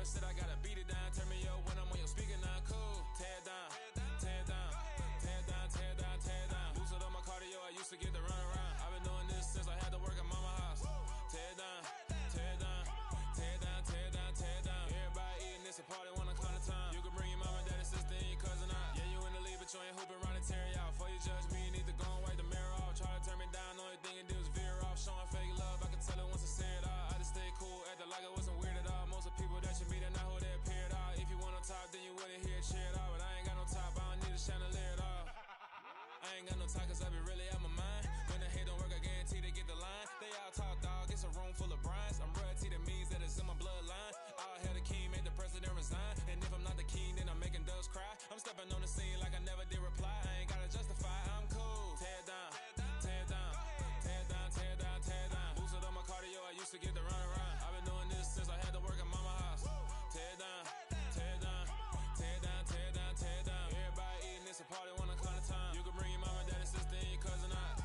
said I gotta beat it down. Turn me up when I'm on your speaker now, cool. Tear it down, tear it down, tear it down, tear it down, tear it down. Lose it on my cardio, I used to get the run around. I've been doing this since I had to work at mama house. Tear it down, tear it down, tear it down, tear it down, tear it down. Everybody eating, it's a party, one o'clock of time. You can bring your mama, daddy, sister, and your cousin out. Yeah, you in the lead, but you ain't hooping around and tear you out. Before you judge me, you need to go and wipe the mirror off. Try to turn me down, only thing it did was veer off. Showing fake love, I can tell it once I say it all. I just stay cool, acting like it wasn't weird at all. Most of the people that you meet are not who they appear at all. If you want on top, then you wouldn't hear it cheer it all. But I ain't got no top, I don't need a chandelier at all. I ain't got no time, cause I be really out my mind. When the hate don't work, I guarantee they get the line. They all talk, dog, it's a room full of brinds. I'm royalty, that means that it's in my bloodline. All hail the king, made the president resign. And if I'm not the king, then I'm making doves cry. I'm stepping on the scene like I never did reply. I ain't gotta justify, I'm cool. Tear it down, tear it down, tear it down, tear it down, tear it down. Boosted on my cardio, I used to get the run around. I've been doing this since I had to work at mama house. Tear it down, tear it down, tear it down, tear it down, tear it down. Everybody eating, it's a party, 1 o'clock of time. You can bring your mama, daddy, sister, and your cousin out.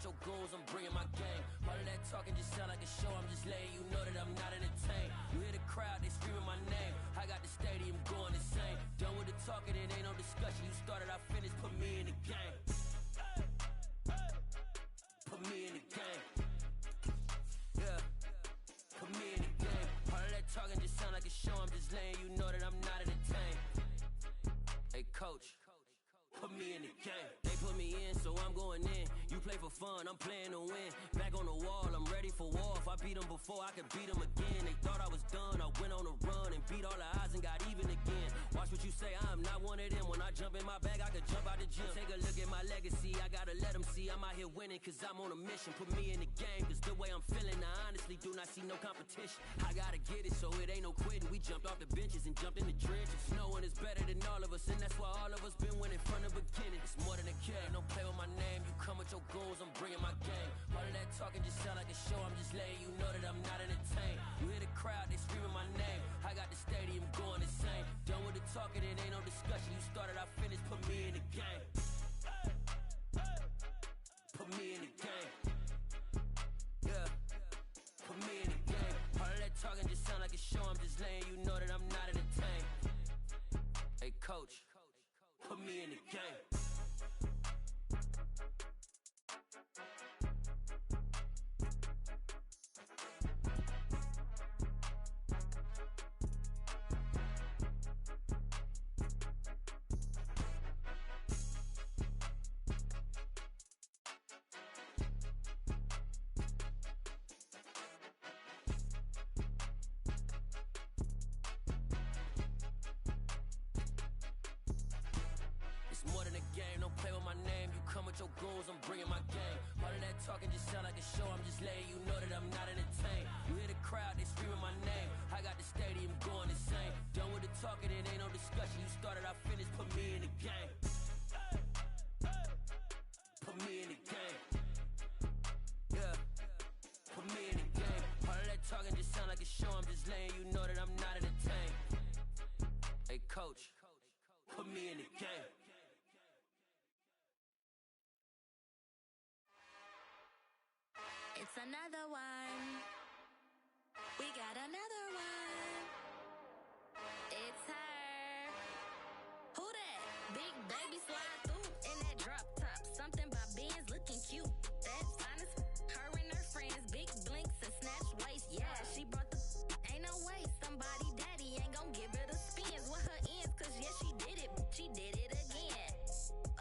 Your goons, I'm bringing my game. All of that talking just sound like a show. I'm just letting you know that I'm not entertained. You hear the crowd, they screaming my name. I got the stadium going insane. Done with the talking, it ain't no discussion. You started, I finished, put me in the game. Put me in the game. Yeah, put me in the game. All of that talking just sound like a show. I'm just letting you know that I'm not entertained. Hey, coach, put me in the game. They put me in, so I'm going in. You play for fun, I'm playing to win. Back on the wall, I'm ready for war. If I beat them before, I could beat them again. They thought I was done, I went on a run and beat all the odds and got even again. Watch what you say, I'm not one of them. When I jump in my bag, I could jump out the gym. Take a look at my legacy, I gotta let them see I'm out here winning, cause I'm on a mission. Put me in the game, cause the way I'm feeling, I honestly do not see no competition. I gotta get it, so it ain't no quitting. We jumped off the benches and jumped in the trenches. No one is better than all of us, and that's why all of us been winning from the beginning. It's more than a kid, don't play with my name. You come with your goons, I'm bringing my game. All of that talking just sound like a show. I'm just letting you know that I'm not entertained. You hear the crowd, they screaming my name. I got the stadium going insane. Done with the talking, it ain't no discussion. You started, I finished, put me in the game. Put me in the game. Yeah, put me in the game. All of that talking just sound like a show. I'm just letting you know that I'm not entertained. Hey, coach, put me in the game. Your goons, I'm bringing my game. All of that talking just sound like a show. I'm just letting you know that I'm not entertained. You hear the crowd, they screaming my name. I got the stadium going insane. Done with the talking, it ain't no discussion. You started, I finished, put me in the game. Put me in the game. Yeah, put me in the game. All of that talking just sound like a show. I'm just letting you know that I'm not entertained. Hey, coach, put me in the game. It's another one. We got another one. baby slide through in that drop top. Something by Benz looking cute. That's honest. Her and her friends, big blinks and snatch waist. Yeah, she brought the ain't no way. Somebody daddy ain't gon' give her the spins with her ends. Cause yeah, she did it. She did it again.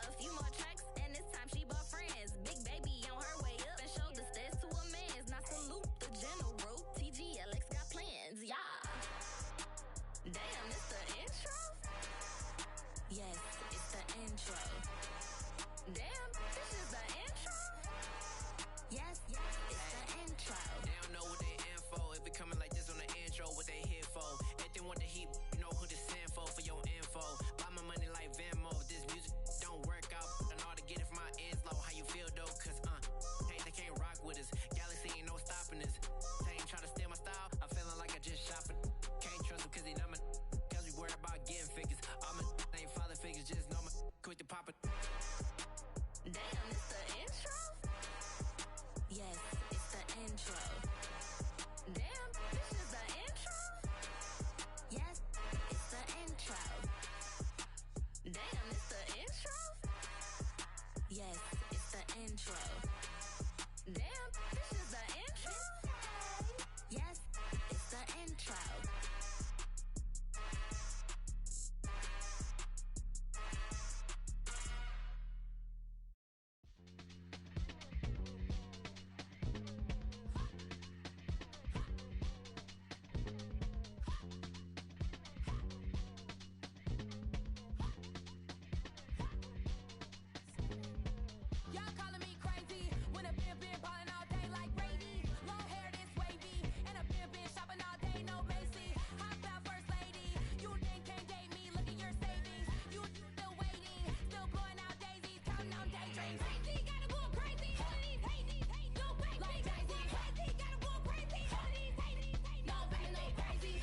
A few more tracks and this time she bought friends. Big baby on her way up and showed the stairs to a man's. Now salute the general. TGLX got plans. Yeah. Damn, it's the intro? Yes, it's the intro. Damn, this is the intro? Yes, it's the intro. They don't know what they in for. If it coming like this on the intro, what they here for? If they want the heat, you know who to send for your info. Buy my money like Venmo. If this music don't work out, I know how to get it from my ends low. How you feel though? Cause hey, they can't rock with us. Galaxy ain't no stopping us. They ain't trying to steal my style. I'm feeling like I just shopping. Can't trust them cause they not my. Cause we worry about getting figures. All my ain't father figures, just know my quick to pop it. Damn, it's the intro? Yes, it's the intro. Damn, this is the intro? Yes, it's the intro. Damn, it's the intro? Yes, it's the intro. Damn, this is the intro? Yes, it's the intro. Y'all calling me crazy when a pimp been ballin' all day like Brady. Long hair this wavy, and a pimp been shopping all day, no Macy. Hop out first lady, you think can't date me? Look at your savings, you still waiting, still blowing out daisies, counting on daydreams. Crazy, gotta go crazy, all of these hate, no baby. Like crazy, gotta go crazy, all of these hate, no baby, no crazy.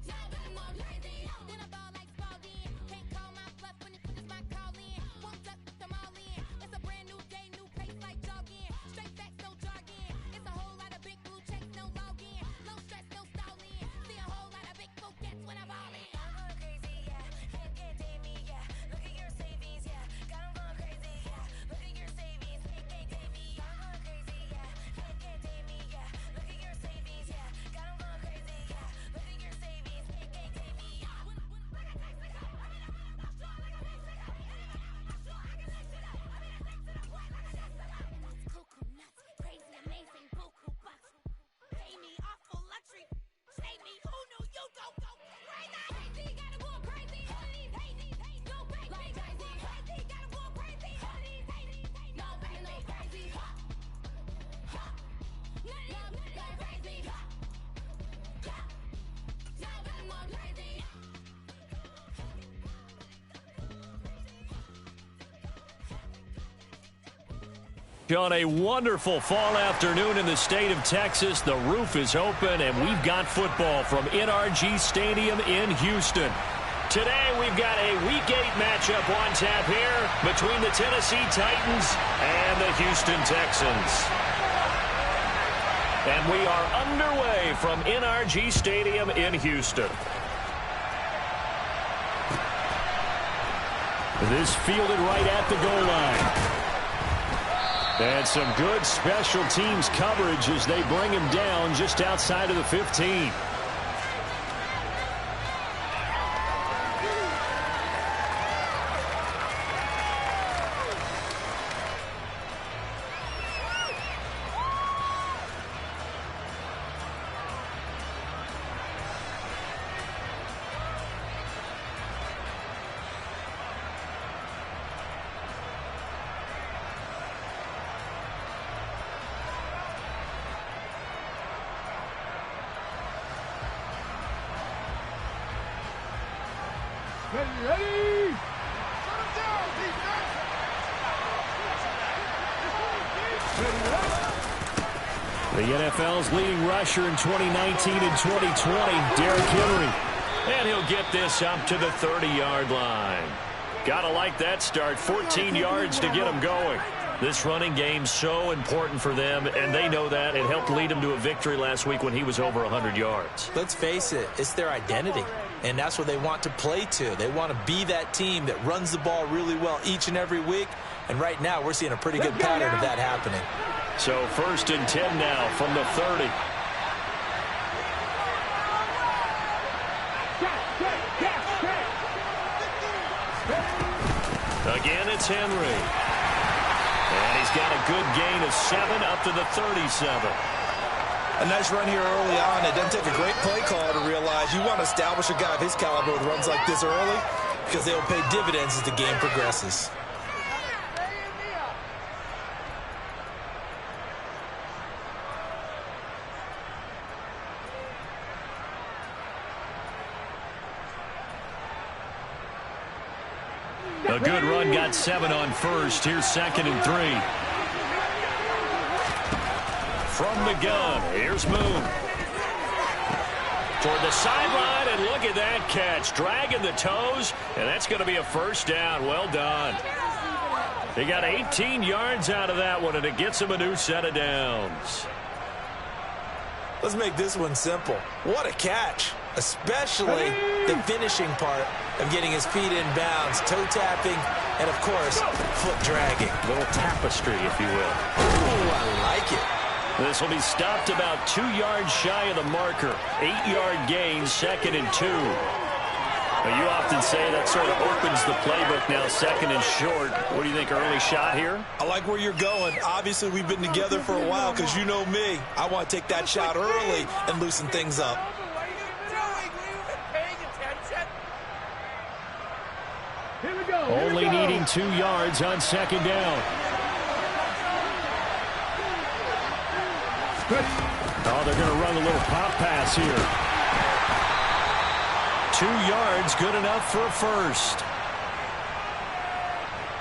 None of them go crazy. Then I ball like Spalding. Can't call my bluff when it's my calling. Won't duck them all in. It's a brand new day, new pace like jogging. Straight facts, no jargon. It's a whole lot of big blue checks, no login. No stress, no stalling. See a whole lot of big focus when I ball in. I'm going crazy, yeah. Can't date me, yeah. Look at your savings, yeah. Got 'em going crazy, yeah. Look at your savings, can't date me. I'm going crazy, yeah. Can't date me, yeah. Look at your savings, yeah. Got 'em going crazy, yeah. Look at your savings, can't date me. Crazy, amazing, buku bucks. Pay me awful luxury. Save me, who knew you go crazy? Crazy, gotta go crazy. All of these hate, no baby. Like crazy, gotta go crazy. All of these hate, no baby, no crazy. None of them go crazy. No baby, no crazy. On a wonderful fall afternoon in the state of Texas, the roof is open, and we've got football from NRG Stadium in Houston. Today, we've got a Week 8 matchup on tap here between the Tennessee Titans and the Houston Texans. And we are underway from NRG Stadium in Houston. This fielded right at the goal line. And some good special teams coverage as they bring him down just outside of the 15. Ready! The NFL's leading rusher in 2019 and 2020, Derrick Henry. And he'll get this up to the 30-yard line. Gotta like that start. 14 yards to get him going. This running game's so important for them, and they know that. It helped lead them to a victory last week when he was over 100 yards. Let's face it, it's their identity, and that's what they want to play to. They want to be that team that runs the ball really well each and every week, and right now we're seeing a pretty good pattern of that happening. So 1st and 10 now from the 30. Again, it's Henry. And he's got a good gain of 7 up to the 37. A nice run here early on. It doesn't take a great play call to realize you want to establish a guy of his caliber with runs like this early because they'll pay dividends as the game progresses. A good run, got 7 on first. Here's 2nd and 3. From the gun, here's Moon. Toward the sideline, and look at that catch. Dragging the toes, and that's going to be a first down. Well done. They got 18 yards out of that one, and it gets them a new set of downs. Let's make this one simple. What a catch, especially the finishing part of getting his feet in bounds, toe tapping, and, of course, foot dragging. Little tapestry, if you will. Ooh, I like it. This will be stopped about 2 yards shy of the marker. 8-yard gain, 2nd and 2. Now, you often say that sort of opens the playbook now, 2nd and short. What do you think, early shot here? I like where you're going. Obviously, we've been together for a while because you know me. I want to take that shot early and loosen things up. Only needing 2 yards on 2nd down. Oh, they're going to run a little pop pass here. 2 yards, good enough for a first.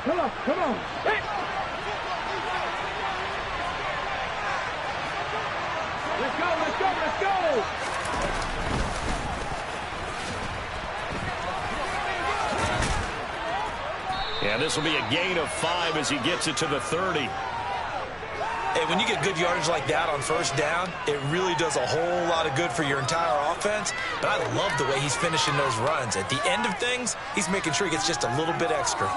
Come on. Hey. Let's go. And this will be a gain of 5 as he gets it to the 30. Hey, when you get good yardage like that on first down, it really does a whole lot of good for your entire offense. But I love the way he's finishing those runs. At the end of things, he's making sure he gets just a little bit extra.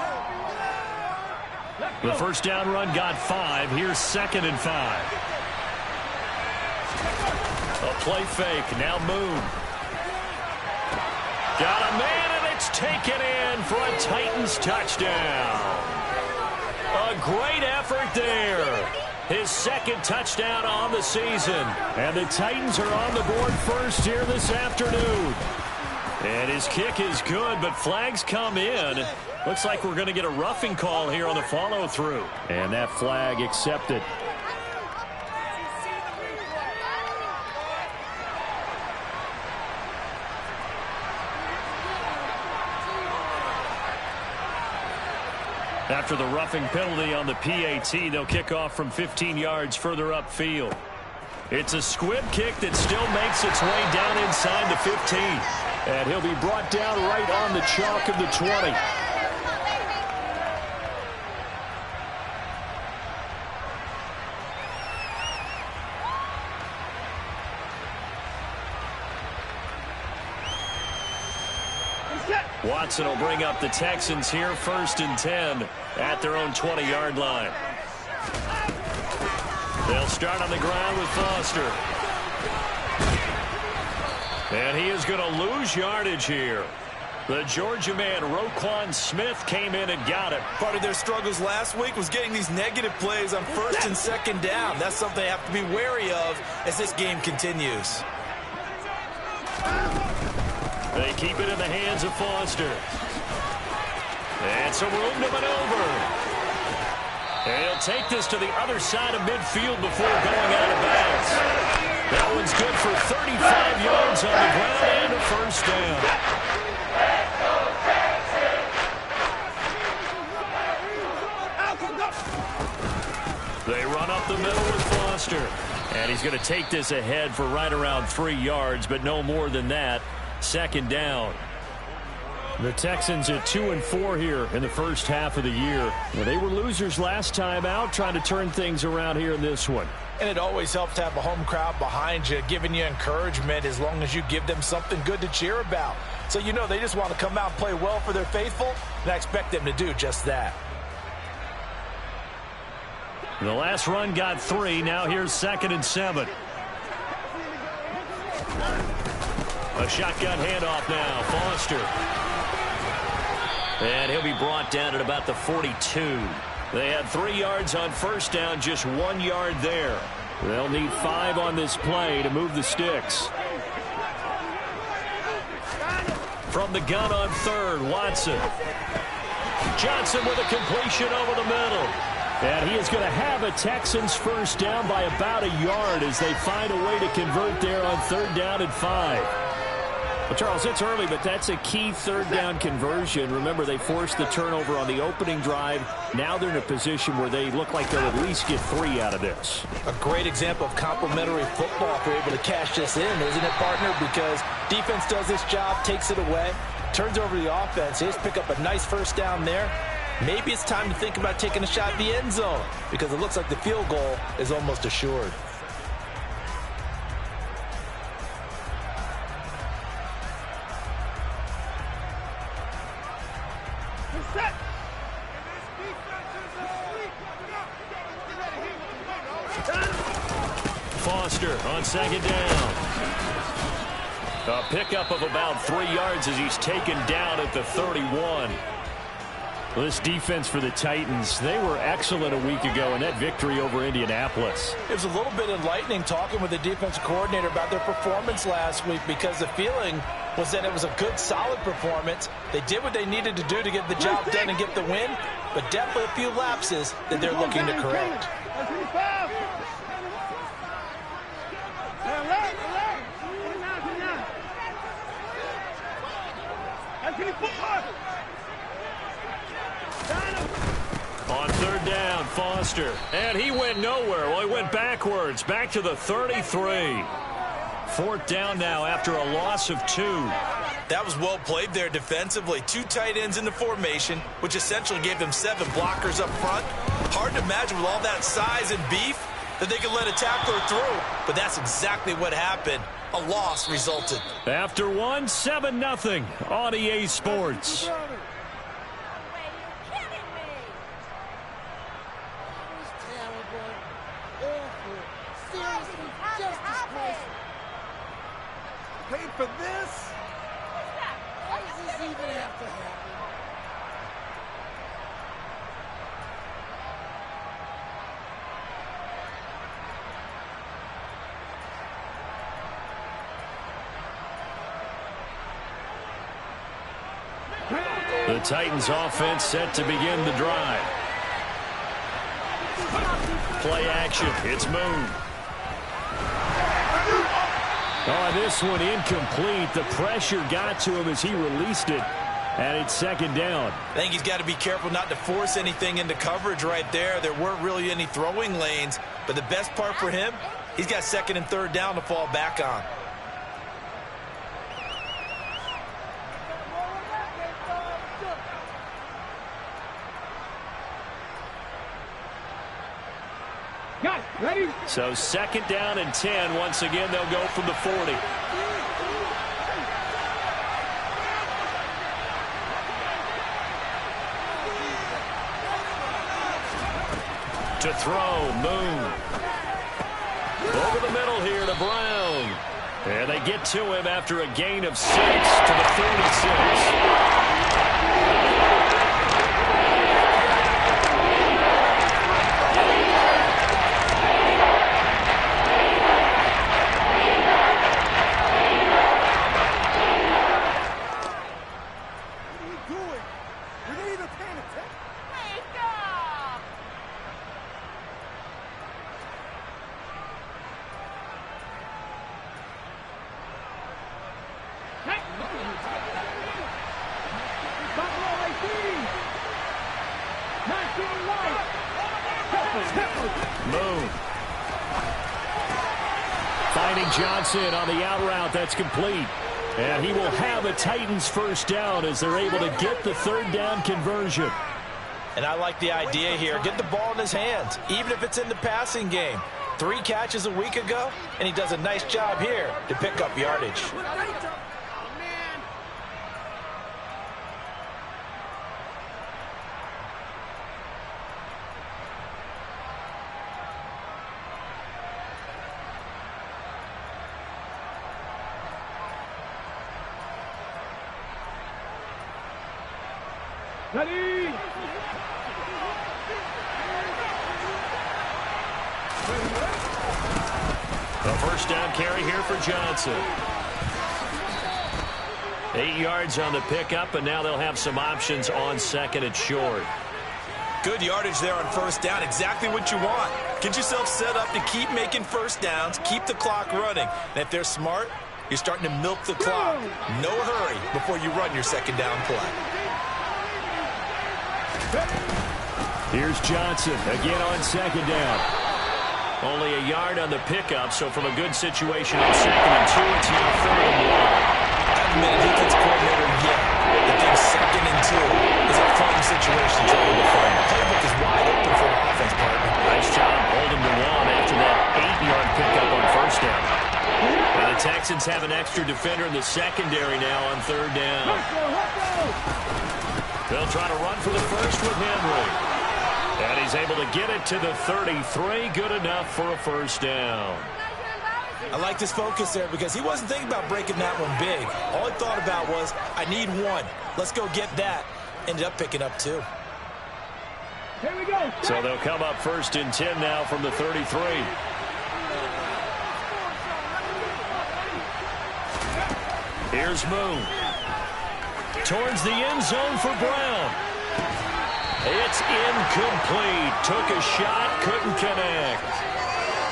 The first down run got 5. Here's 2nd and 5. A play fake. Now Moon. Got a man, and it's taken in for a Titans touchdown. A great effort there. His 2nd touchdown on the season. And the Titans are on the board first here this afternoon. And his kick is good, but flags come in. Looks like we're going to get a roughing call here on the follow-through. And that flag accepted. After the roughing penalty on the PAT, they'll kick off from 15 yards further upfield. It's a squib kick that still makes its way down inside the 15. And he'll be brought down right on the chalk of the 20. Watson will bring up the Texans here, 1st and 10 at their own 20-yard line. They'll start on the ground with Foster. And he is going to lose yardage here. The Georgia man, Roquan Smith, came in and got it. Part of their struggles last week was getting these negative plays on 1st and 2nd down. That's something they have to be wary of as this game continues. They keep it in the hands of Foster. And some room to maneuver. And he'll take this to the other side of midfield before going out of bounds. That one's good for 35 yards on the ground and a first down. They run up the middle with Foster. And he's going to take this ahead for right around 3 yards, but no more than that. 2nd down. The Texans at 2-4 here in the first half of the year. Well, they were losers last time out, trying to turn things around here in this one. And it always helps to have a home crowd behind you, giving you encouragement as long as you give them something good to cheer about. So you know they just want to come out and play well for their faithful, and I expect them to do just that. The last run got 3. Now here's 2nd and 7. A shotgun handoff now. Foster. And he'll be brought down at about the 42. They had 3 yards on first down, just 1 yard there. They'll need 5 on this play to move the sticks. From the gun on 3rd, Watson. Johnson with a completion over the middle. And he is going to have a Texans first down by about a yard as they find a way to convert there on 3rd down and 5. Well, Charles, it's early, but that's a key 3rd down conversion. Remember, they forced the turnover on the opening drive. Now they're in a position where they look like they'll at least get 3 out of this. A great example of complementary football if they're able to cash this in, isn't it, partner? Because defense does this job, takes it away, turns over the offense. They just pick up a nice first down there. Maybe it's time to think about taking a shot at the end zone because it looks like the field goal is almost assured. Foster on 2nd down. A pickup of about 3 yards as he's taken down at the 31. Well, this defense for the Titans, they were excellent a week ago in that victory over Indianapolis. It was a little bit enlightening talking with the defensive coordinator about their performance last week because the feeling was that it was a good, solid performance. They did what they needed to do to get the job done and get the win, but definitely a few lapses that they're looking to correct. On 3rd down, Foster. And he went nowhere. Well, he went backwards, back to the 33. 4th down now after a loss of 2. That was well played there defensively. 2 tight ends in the formation, which essentially gave them 7 blockers up front. Hard to imagine with all that size and beef that they could let a tackler through, but that's exactly what happened. A loss resulted. After 1, 7-0 on EA Sports. Paid for this? Why does this even have to happen? The Titans offense set to begin the drive. Play action. It's Moon. Oh, this one incomplete. The pressure got to him as he released it. And it's 2nd down. I think he's got to be careful not to force anything into coverage right there. There weren't really any throwing lanes. But the best part for him, he's got 2nd and 3rd down to fall back on. Ready? So 2nd down and 10. Once again, they'll go from the 40. To throw, Moon. Over the middle here to Brown. And they get to him after a gain of 6 to the 36. Moon. Finding Johnson on the out route. That's complete. And he will have a Titans first down as they're able to get the third down conversion. And I like the idea here. Get the ball in his hands, even if it's in the passing game. 3 catches a week ago, and he does a nice job here to pick up yardage. Ready? A first down carry here for Johnson. 8 yards on the pickup, and now they'll have some options on second and short. Good yardage there on first down. Exactly what you want. Get yourself set up to keep making first downs, keep the clock running. And if they're smart, you're starting to milk the clock. No hurry before you run your second down play. Here's Johnson again on second down. Only a yard on the pickup, so from a good situation on second and 2, it's now third and 1. I haven't been a defense coordinator yet. The thing second and 2 is a fun situation to defend. The playbook is wide open for the offense, partner. Nice job holding the 1 after that 8-yard pickup on first down. And the Texans have an extra defender in the secondary now on third down. They'll try to run for the first with Henry. And he's able to get it to the 33. Good enough for a first down. I like this focus there because he wasn't thinking about breaking that one big. All he thought about was, I need 1. Let's go get that. Ended up picking up 2. Here we go. So they'll come up first and 10 now from the 33. Here's Moon. Towards the end zone for Brown. It's incomplete. Took a shot, couldn't connect.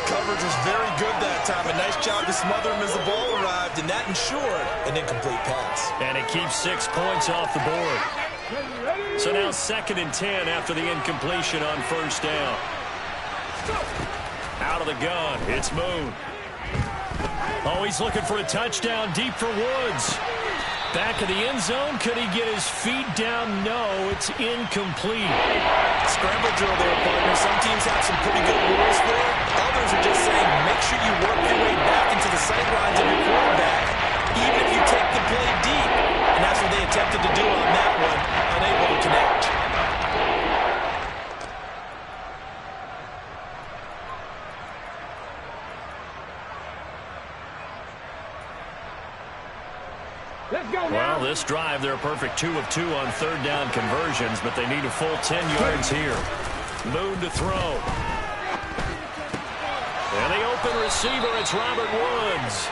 Coverage was very good that time. A nice job to smother him as the ball arrived, and that ensured an incomplete pass. And it keeps 6 points off the board. So now second and 10 after the incompletion on first down. Out of the gun, it's Moon. Oh, he's looking for a touchdown deep for Woods. Back of the end zone. Could he get his feet down? No, it's incomplete. Scramble drill there, partner. Some teams have some pretty good rules for it. Others are just saying, make sure you work your way back into the sight lines of your quarterback, even if you take the play deep. And that's what they attempted to do on that one, unable to connect. Well, this drive, they're a perfect 2 of 2 on third down conversions, but they need a full 10 yards here. Moon to throw. And the open receiver, it's Robert Woods.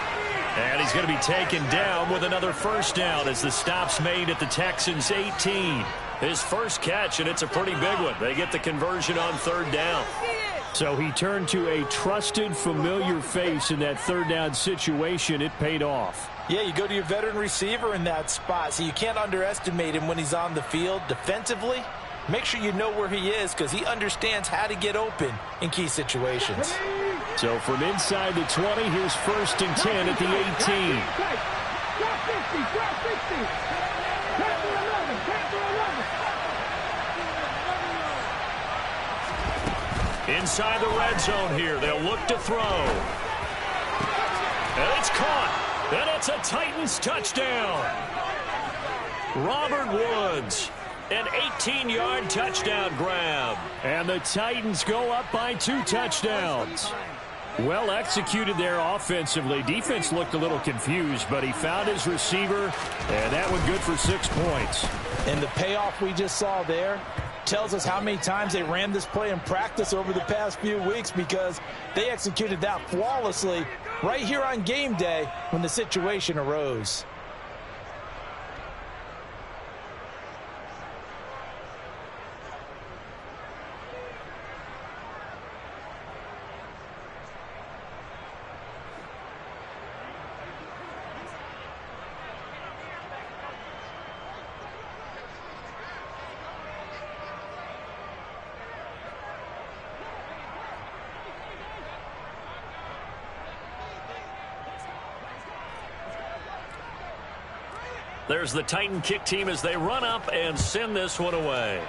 And he's going to be taken down with another first down as the stop's made at the Texans' 18. His first catch, and it's a pretty big one. They get the conversion on third down. So he turned to a trusted, familiar face in that third down situation. It paid off. Yeah, you go to your veteran receiver in that spot, so you can't underestimate him when he's on the field. Defensively, make sure you know where he is because he understands how to get open in key situations. So from inside the 20, here's first and 10 at the 18. Inside the red zone here, they'll look to throw. And it's caught. And it's a Titans touchdown. Robert Woods, an 18-yard touchdown grab. And the Titans go up by 2 touchdowns. Well executed there offensively. Defense looked a little confused, but he found his receiver, and that one good for 6 points. And the payoff we just saw there tells us how many times they ran this play in practice over the past few weeks because they executed that flawlessly right here on game day when the situation arose. There's the Titan kick team as they run up and send this one away.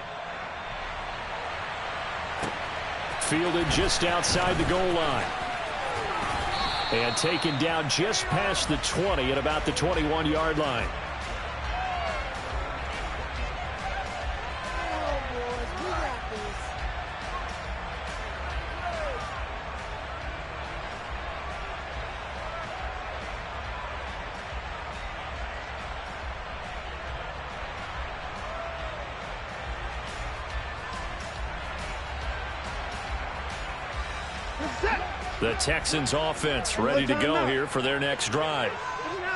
Fielded just outside the goal line. And taken down just past the 20 at about the 21-yard line. The Texans offense ready to go here for their next drive.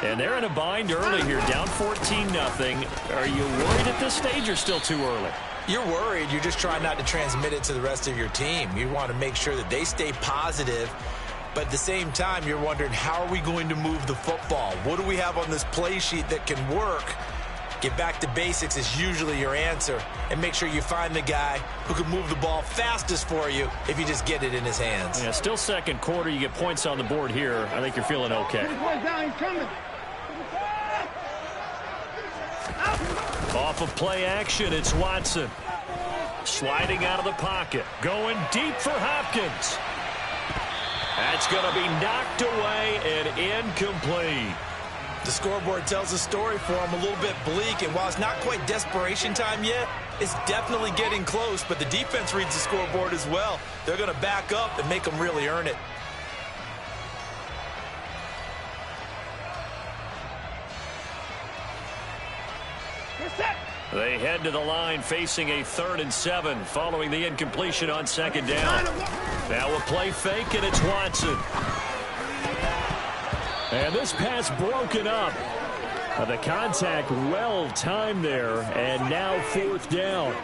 And they're in a bind early here, down 14-0. Are you worried at this stage or still too early? You're worried. You're just trying not to transmit it to the rest of your team. You want to make sure that they stay positive. But at the same time, you're wondering, how are we going to move the football? What do we have on this play sheet that can work? Get back to basics is usually your answer. And make sure you find the guy who can move the ball fastest for you if you just get it in his hands. Yeah, still second quarter. You get points on the board here. I think you're feeling okay. Off of play action, it's Watson. Sliding out of the pocket. Going deep for Hopkins. That's going to be knocked away and incomplete. The scoreboard tells a story for him, a little bit bleak, and while it's not quite desperation time yet, it's definitely getting close, but the defense reads the scoreboard as well. They're going to back up and make them really earn it. They head to the line facing a 3rd and 7 following the incompletion on second down. Now a play fake, and it's Watson. And this pass broken up. The contact well timed there, and now 4th down.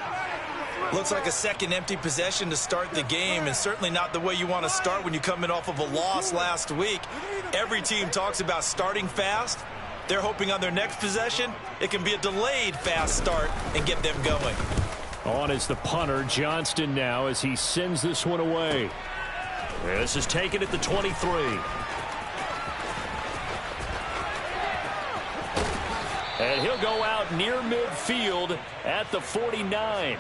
Looks like a second empty possession to start the game, and certainly not the way you want to start when you're coming off of a loss last week. Every team talks about starting fast. They're hoping on their next possession, it can be a delayed fast start and get them going. On is the punter, Johnston now, as he sends this one away. This is taken at the 23. And he'll go out near midfield at the 49.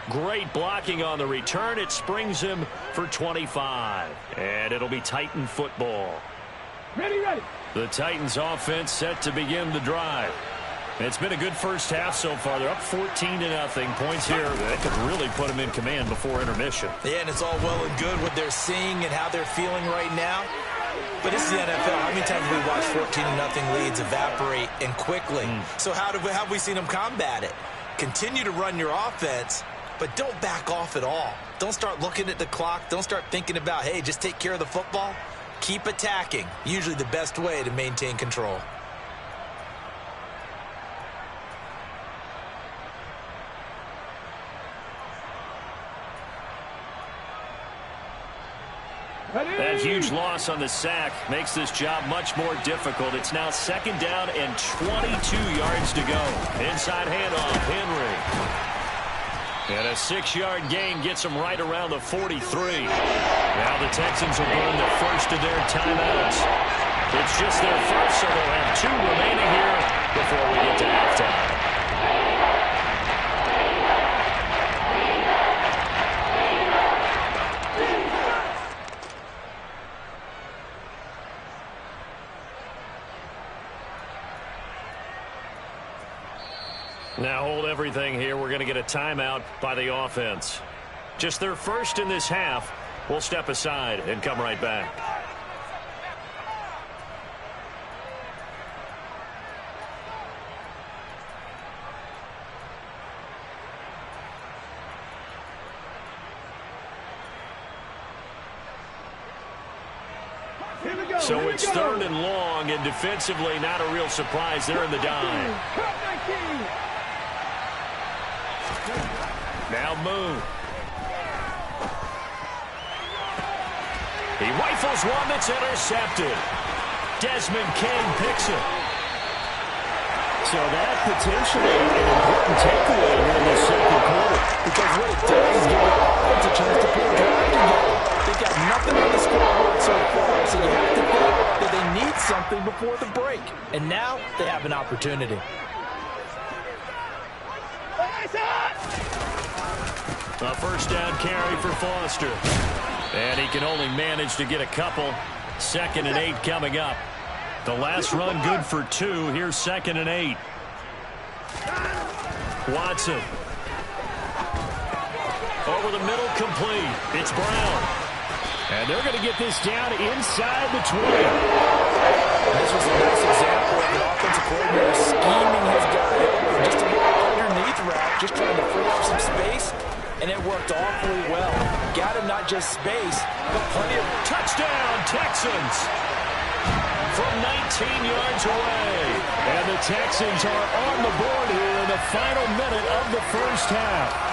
Great blocking on the return. It springs him for 25. And it'll be Titan football. Ready. The Titans offense set to begin the drive. It's been a good first half so far. They're up 14-0. Points here that could really put them in command before intermission. Yeah, and it's all well and good what they're seeing and how they're feeling right now. But this is the NFL. How many times have we watched 14-0 leads evaporate and quickly? So how have we seen them combat it? Continue to run your offense, but don't back off at all. Don't start looking at the clock. Don't start thinking about, hey, just take care of the football. Keep attacking. Usually the best way to maintain control. That huge loss on the sack makes this job much more difficult. It's now 2nd down and 22 yards to go. Inside handoff, Henry. And a 6-yard gain gets them right around the 43. Now the Texans will burn the first of their timeouts. It's just their first, so they'll have 2 remaining here before we get to halftime. Now hold everything here. We're going to get a timeout by the offense. Just their first in this half. We'll step aside and come right back. So it's 3rd and long, and defensively not a real surprise. They're in the dime. Now Moon. He rifles one that's intercepted. Desmond King picks it. So that potentially an important takeaway here in the second quarter. Because what it does is give the offense a chance to put a drive together. They've got nothing on the scoreboard so far, so you have to think that they need something before the break. And now they have an opportunity. A first down carry for Foster. And he can only manage to get a couple. 2nd and 8 coming up. The last run good for 2. Here's 2nd and 8. Watson. Over the middle, complete. It's Brown. And they're going to get this down inside the 20. This was a nice example of an offensive coordinator scheming his guy open just a little underneath route, just trying to free up some space, and it worked awfully well. Got him not just space, but plenty of... Touchdown, Texans! From 19 yards away. And the Texans are on the board here in the final minute of the first half.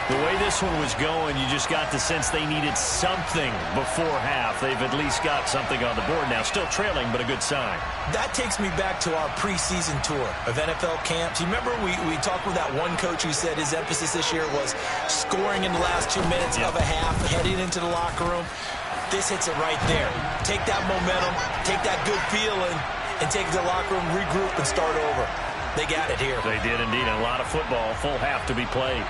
The way this one was going, you just got the sense they needed something before half. They've at least got something on the board now. Still trailing, but a good sign. That takes me back to our preseason tour of NFL camps. You remember we talked with that one coach who said his emphasis this year was scoring in the last 2 minutes of a half, heading into the locker room. This hits it right there. Take that momentum, take that good feeling, and take it to the locker room, regroup, and start over. They got it here. They did indeed. A lot of football, full half to be played.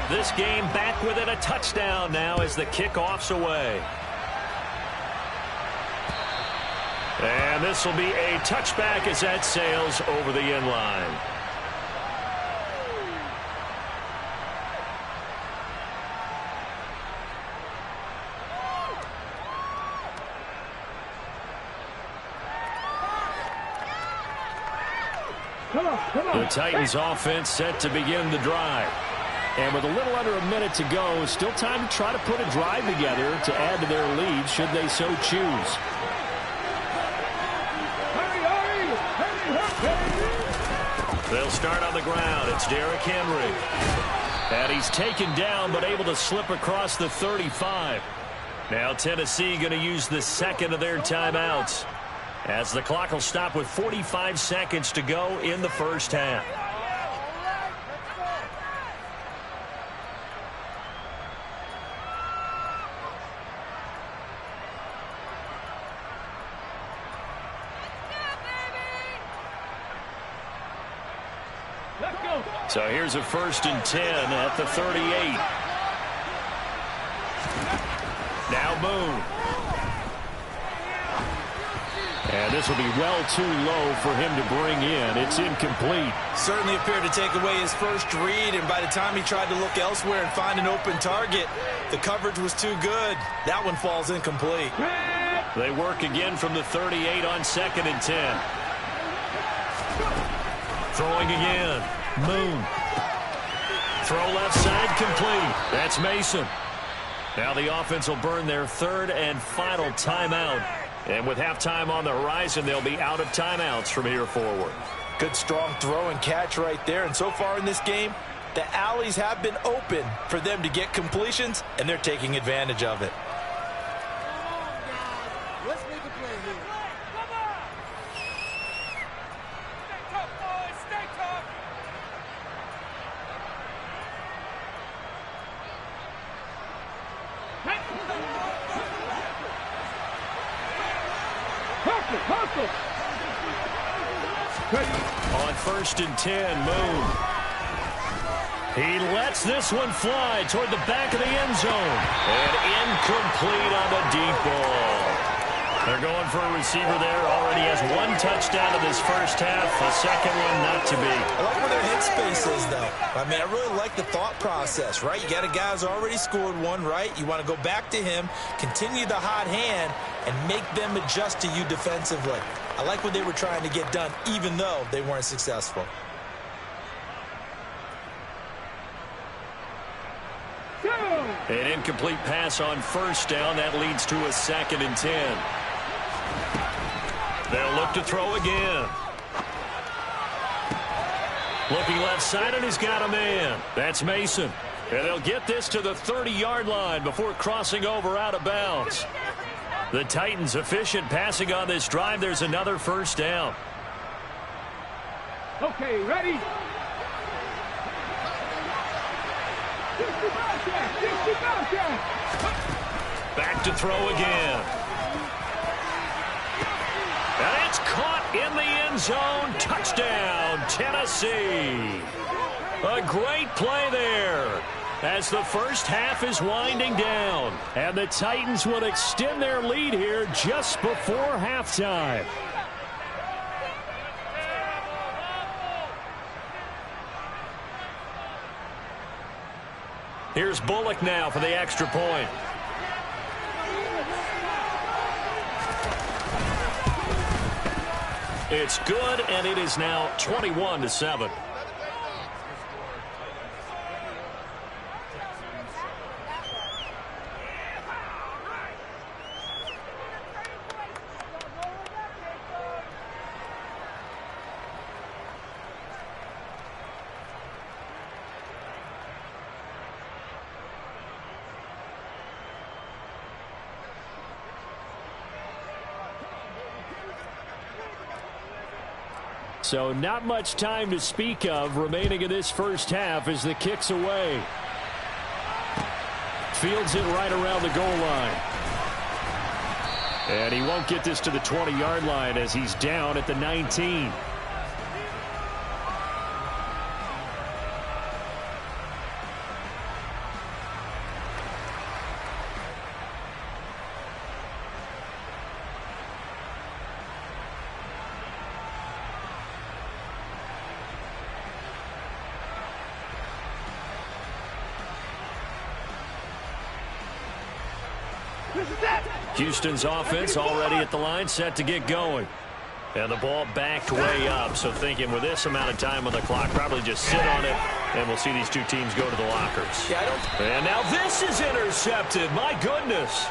This game back within a touchdown now as the kickoff's away. And this will be a touchback as that sails over the end line. The Titans offense set to begin the drive. And with a little under a minute to go, still time to try to put a drive together to add to their lead should they so choose. They'll start on the ground. It's Derrick Henry. And he's taken down but able to slip across the 35. Now Tennessee going to use the second of their timeouts, as the clock will stop with 45 seconds to go in the first half. So here's a 1st and 10 at the 38. Now Boone. And this will be well too low for him to bring in. It's incomplete. Certainly appeared to take away his first read, and by the time he tried to look elsewhere and find an open target, the coverage was too good. That one falls incomplete. They work again from the 38 on 2nd and 10. Throwing again. Moon. Throw left side, complete. That's Mason. Now the offense will burn their 3rd and final timeout. And with halftime on the horizon, they'll be out of timeouts from here forward. Good strong throw and catch right there. And so far in this game, the alleys have been open for them to get completions, and they're taking advantage of it. Let's make a play here. Stay tough, boys. Stay tough. On 1st and 10, Moon. He lets this one fly toward the back of the end zone. And incomplete on the deep ball. They're going for a receiver there. Already has 1 touchdown in this first half. A second one not to be. I like where their hit space is, though. I mean, I really like the thought process, right? You got a guy who's already scored 1, right? You want to go back to him, continue the hot hand, and make them adjust to you defensively. I like what they were trying to get done, even though they weren't successful. An incomplete pass on 1st down. That leads to a 2nd and 10. They'll look to throw again. Looking left side, and he's got a man. That's Mason. And they'll get this to the 30-yard line before crossing over out of bounds. The Titans efficient passing on this drive. There's another 1st down. Okay, ready? Back to throw again. And it's caught in the end zone. Touchdown, Tennessee. A great play there as the first half is winding down. And the Titans will extend their lead here just before halftime. Here's Bullock now for the extra point. It's good, and it is now 21-7. So not much time to speak of remaining in this first half as the kick's away. Fields it right around the goal line. And he won't get this to the 20-yard line as he's down at the 19. Houston's offense already at the line, set to get going. And the ball backed way up, so thinking with this amount of time on the clock, probably just sit on it, and we'll see these two teams go to the lockers. And now this is intercepted. My goodness.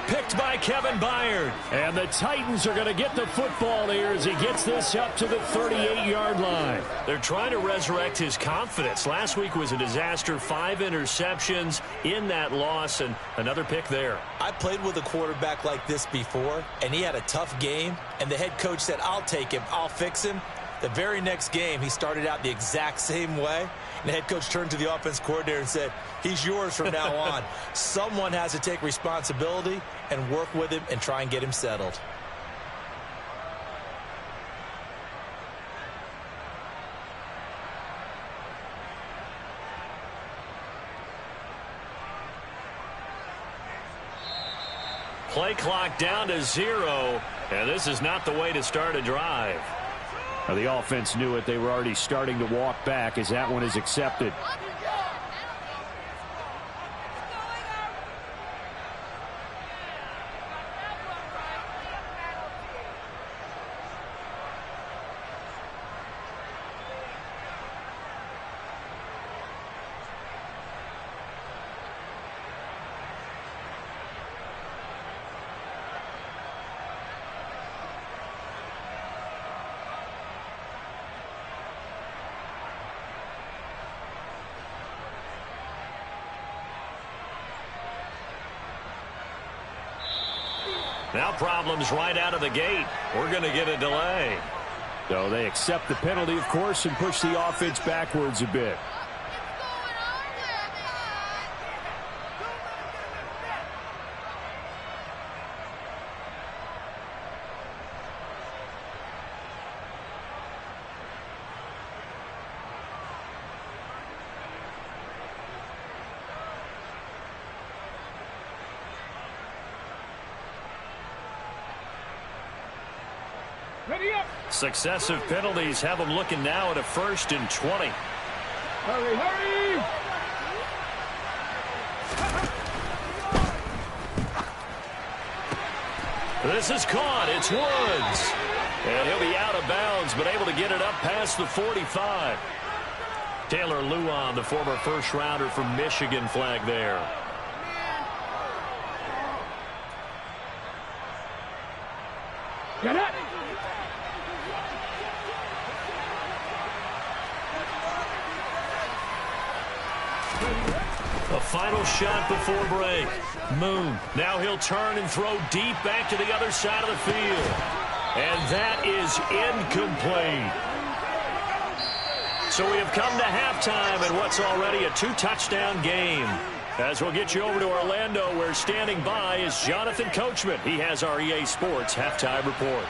Picked by Kevin Byard. And the Titans are going to get the football here as he gets this up to the 38-yard line. They're trying to resurrect his confidence. Last week was a disaster. 5 interceptions in that loss, and another pick there. I played with a quarterback like this before, and he had a tough game, and the head coach said, I'll take him, I'll fix him. The very next game, he started out the exact same way. And the head coach turned to the offense coordinator and said, he's yours from now on. Someone has to take responsibility and work with him and try and get him settled. Play clock down to 0, and this is not the way to start a drive. Now, the offense knew it. They were already starting to walk back as that one is accepted. Now problems right out of the gate. We're going to get a delay. So they accept the penalty, of course, and push the offense backwards a bit. Successive penalties have them looking now at a 1st and 20. Hurry, hurry! This is caught. It's Woods. And he'll be out of bounds, but able to get it up past the 45. Taylor Lewan, the former first-rounder from Michigan, flag there. Get it! A final shot before break. Moon. Now he'll turn and throw deep back to the other side of the field. And that is incomplete. So we have come to halftime in what's already a 2-touchdown game. As we'll get you over to Orlando, where standing by is Jonathan Coachman. He has our EA Sports halftime report.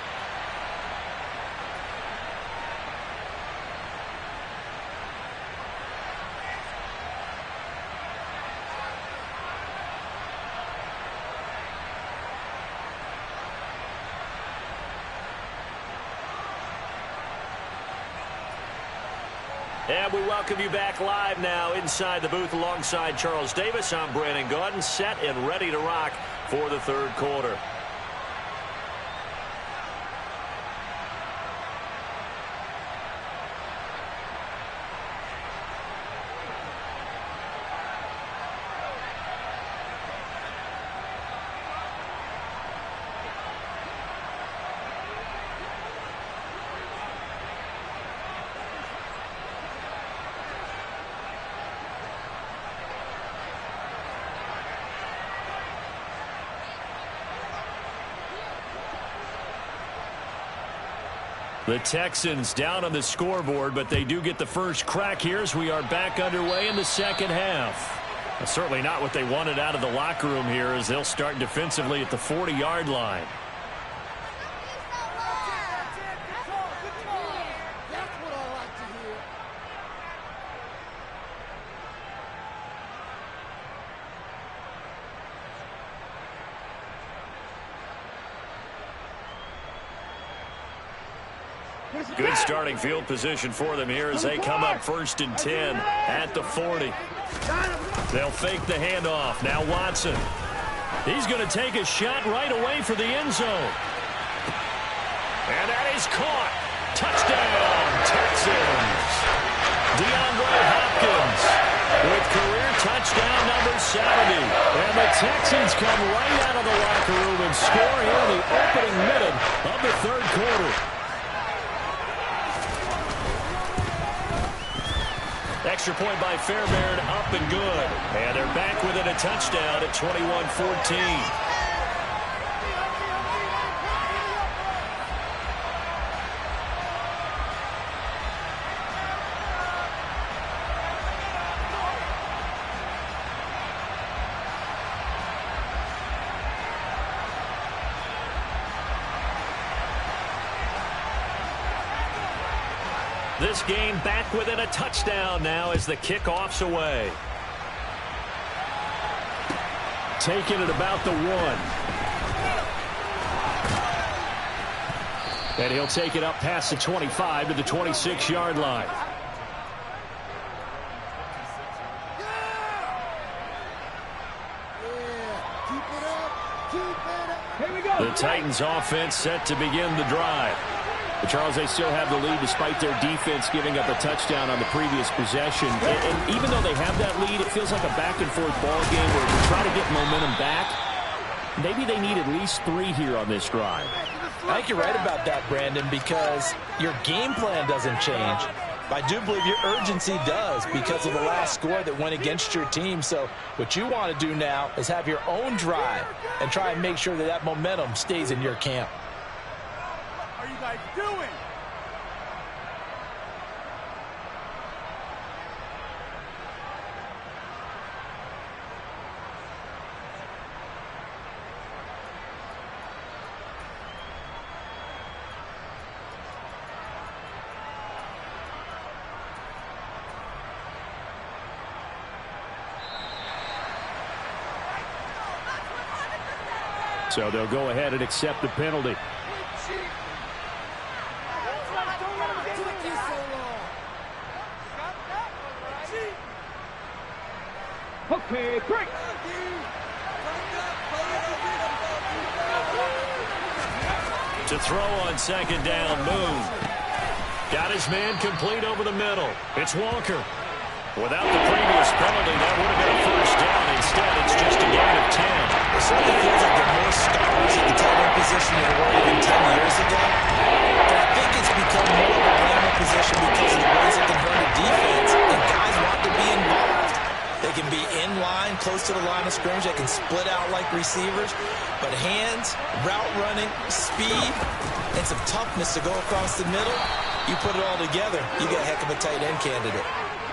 And we welcome you back live now inside the booth alongside Charles Davis. I'm Brandon Gaudin, set and ready to rock for the third quarter. The Texans down on the scoreboard, but they do get the first crack here as we are back underway in the second half. Certainly not what they wanted out of the locker room here, as they'll start defensively at the 40-yard line. Good starting field position for them here as they come up 1st and 10 at the 40. They'll fake the handoff. Now Watson. He's going to take a shot right away for the end zone. And that is caught. Touchdown, Texans. DeAndre Hopkins with career touchdown number 70. And the Texans come right out of the locker room and score here in the opening minute of the third quarter. Extra point by Fairbairn, up and good. And they're back within a touchdown at 21-14. This game back within a touchdown now as the kickoff's away. Taking it about the 1. And he'll take it up past the 25 to the 26-yard line. The Titans offense set to begin the drive. But Charles, they still have the lead despite their defense giving up a touchdown on the previous possession. And even though they have that lead, it feels like a back-and-forth ball game where to try to get momentum back, maybe they need at least 3 here on this drive. I think you're right about that, Brandon, because your game plan doesn't change. I do believe your urgency does because of the last score that went against your team. So what you want to do now is have your own drive and try and make sure that that momentum stays in your camp. What are you guys doing? So they'll go ahead and accept the penalty. Okay, break. To throw on second down, Moon. Got his man complete over the middle. It's Walker. Without the previous penalty, that would have been a first down. Instead, it's just a gain of 10. It certainly feels like there are more stars at the tight end position than there were even 10 years ago. But I think it's become more of a glamour position because of the ways it can hurt a defense, and guys want to be involved. They can be in line, close to the line of scrimmage. They can split out like receivers. But hands, route running, speed, and some toughness to go across the middle, You put it all together, you got a heck of a tight end candidate.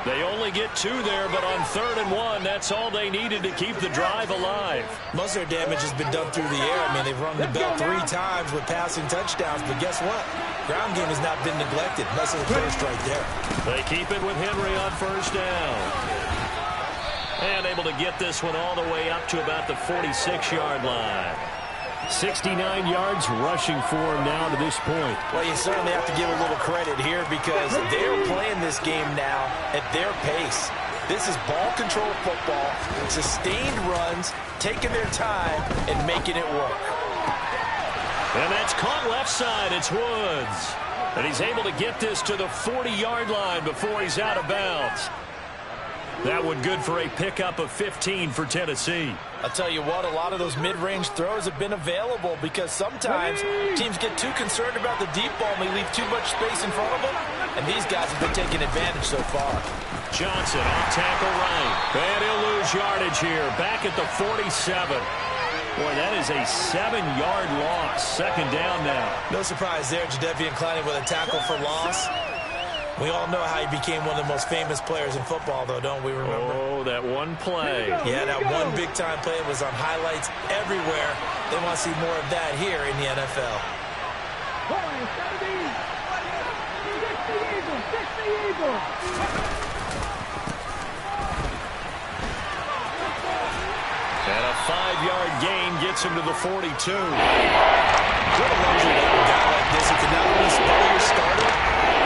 They only get 2 there, but on 3rd and 1, that's all they needed to keep the drive alive. Most of their damage has been done through the air. I mean, they've rung the bell 3 times with passing touchdowns, but guess what? Ground game has not been neglected. That's a first right there. They keep it with Henry on 1st down. And able to get this one all the way up to about the 46-yard line. 69 yards rushing for him now to this point. Well, you certainly have to give a little credit here because they're playing this game now at their pace. This is ball control football, sustained runs, taking their time, and making it work. And that's caught left side. It's Woods. And he's able to get this to the 40-yard line before he's out of bounds. That one good for a pickup of 15 for Tennessee. I'll tell you what, a lot of those mid-range throws have been available because sometimes teams get too concerned about the deep ball and they leave too much space in front of them, and these guys have been taking advantage so far. Johnson off tackle right. And he'll lose yardage here. Back at the 47. Boy, that is a 7-yard loss. 2nd down now. No surprise there, Jadeveon Clowney with a tackle for loss. We all know how he became one of the most famous players in football, though, don't we remember? Oh, that one play. Yeah, that one big-time play was on highlights everywhere. They want to see more of that here in the NFL. And a 5-yard gain gets him to the 42. What a luxury to have a guy like this who can not only spell your starter,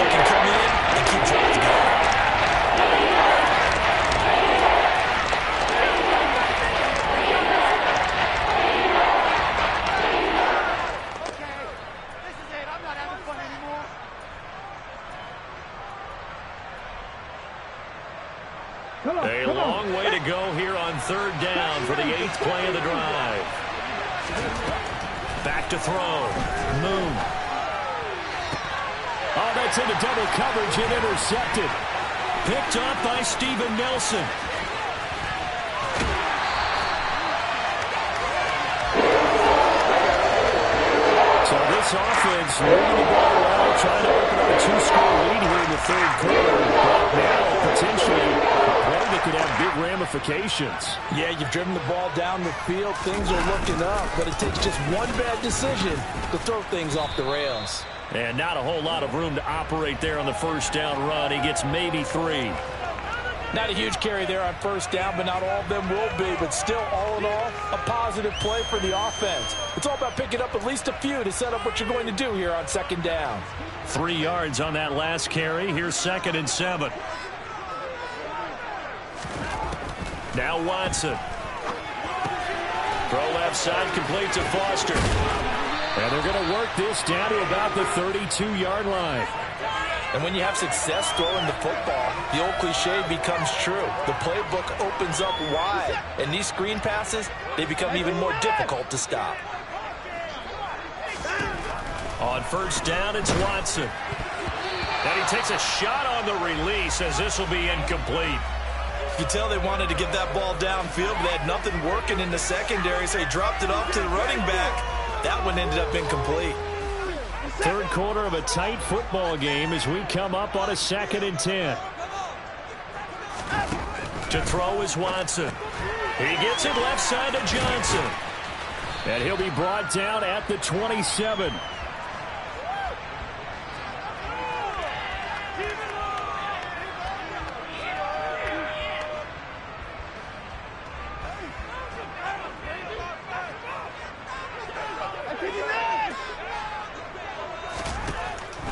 but can come in and keep drives going. A long way to go here on 3rd down for the 8th play of the drive. Back to throw. Moon. Oh, that's into double coverage and intercepted. Picked up by Steven Nelson. So this offense moving the ball around, trying to open up a 2-score lead here in the 3rd quarter. But now potentially a play that could have big ramifications. Yeah, you've driven the ball down the field. Things are looking up, but it takes just one bad decision to throw things off the rails. And not a whole lot of room to operate there on the 1st down run. He gets maybe 3. Not a huge carry there on 1st down, but not all of them will be. But still, all in all, a positive play for the offense. It's all about picking up at least a few to set up what you're going to do here on 2nd down. 3 yards on that last carry. Here's 2nd and 7. Now Watson. Throw left side, complete to Foster. And they're going to work this down to about the 32-yard line. And when you have success throwing the football, the old cliche becomes true. The playbook opens up wide. And these screen passes, they become even more difficult to stop. On 1st down, it's Watson. And he takes a shot on the release as this will be incomplete. You tell they wanted to get that ball downfield, but they had nothing working in the secondary, so he dropped it off to the running back. That one ended up incomplete. 3rd quarter of a tight football game as we come up on a 2nd and 10. To throw is Watson. He gets it left side to Johnson. And he'll be brought down at the 27.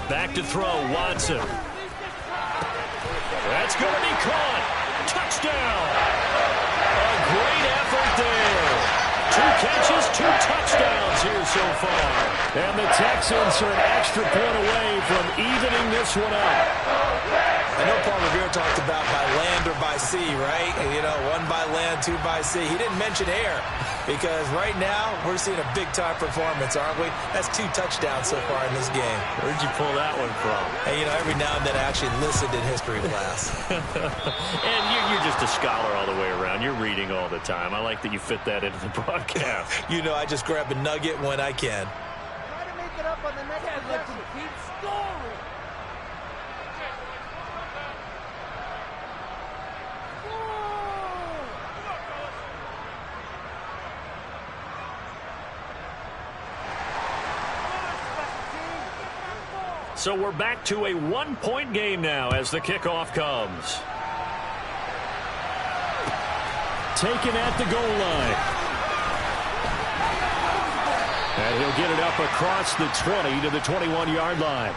Back to throw, Watson. That's going to be caught. Touchdown. A great effort there. 2 catches, 2 touchdowns here so far. And the Texans are an extra point away from evening this one up. I know Paul Revere talked about by land or by sea, right? You know, 1 by land, 2 by sea. He didn't mention air because right now we're seeing a bigtime performance, aren't we? That's 2 touchdowns so far in this game. Where'd you pull that one from? Hey, you know, every now and then I actually listened in history class. And you're just a scholar all the way around. You're reading all the time. I like that you fit that into the broadcast. You know, I just grab a nugget when I can. Try to make it up on the next possession. Keep scoring. So we're back to a one-point game now as the kickoff comes. Taken at the goal line. And he'll get it up across the 20 to the 21-yard line.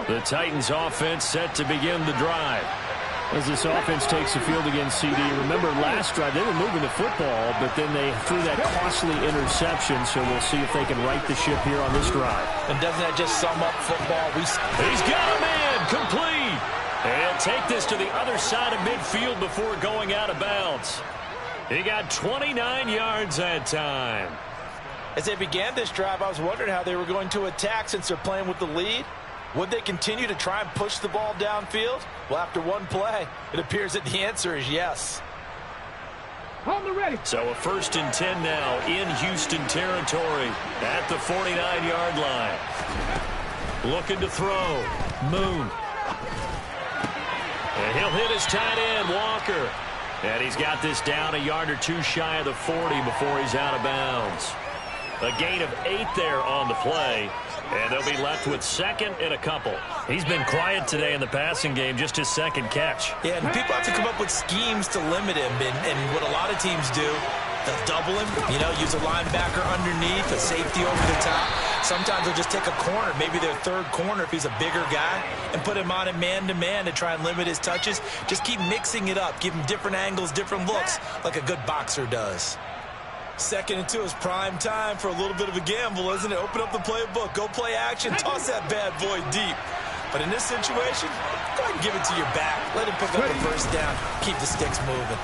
The Titans offense set to begin the drive. As this offense takes the field against CD, remember last drive they were moving the football, but then they threw that costly interception, so we'll see if they can right the ship here on this drive. And doesn't that just sum up football? He's got a man, complete. And take this to the other side of midfield before going out of bounds. He got 29 yards that time. As they began this drive, I was wondering how they were going to attack since they're playing with the lead. Would they continue to try and push the ball downfield? Well, after one play, it appears that the answer is yes. So a 1st and 10 now in Houston territory at the 49-yard line. Looking to throw. Moon. And he'll hit his tight end, Walker. And he's got this down a yard or two shy of the 40 before he's out of bounds. A gain of 8 there on the play. And they'll be left with 2nd and a couple. He's been quiet today in the passing game, just his 2nd catch. Yeah, and people have to come up with schemes to limit him. And what a lot of teams do, they'll double him, use a linebacker underneath, a safety over the top. Sometimes they'll just take a corner, maybe their 3rd corner if he's a bigger guy, and put him on it man-to-man to try and limit his touches. Just keep mixing it up, give him different angles, different looks, like a good boxer does. 2nd and 2 is prime time for a little bit of a gamble, isn't it? Open up the playbook, go play action, toss that bad boy deep. But in this situation, go ahead and give it to your back. Let him pick up the 1st down, keep the sticks moving.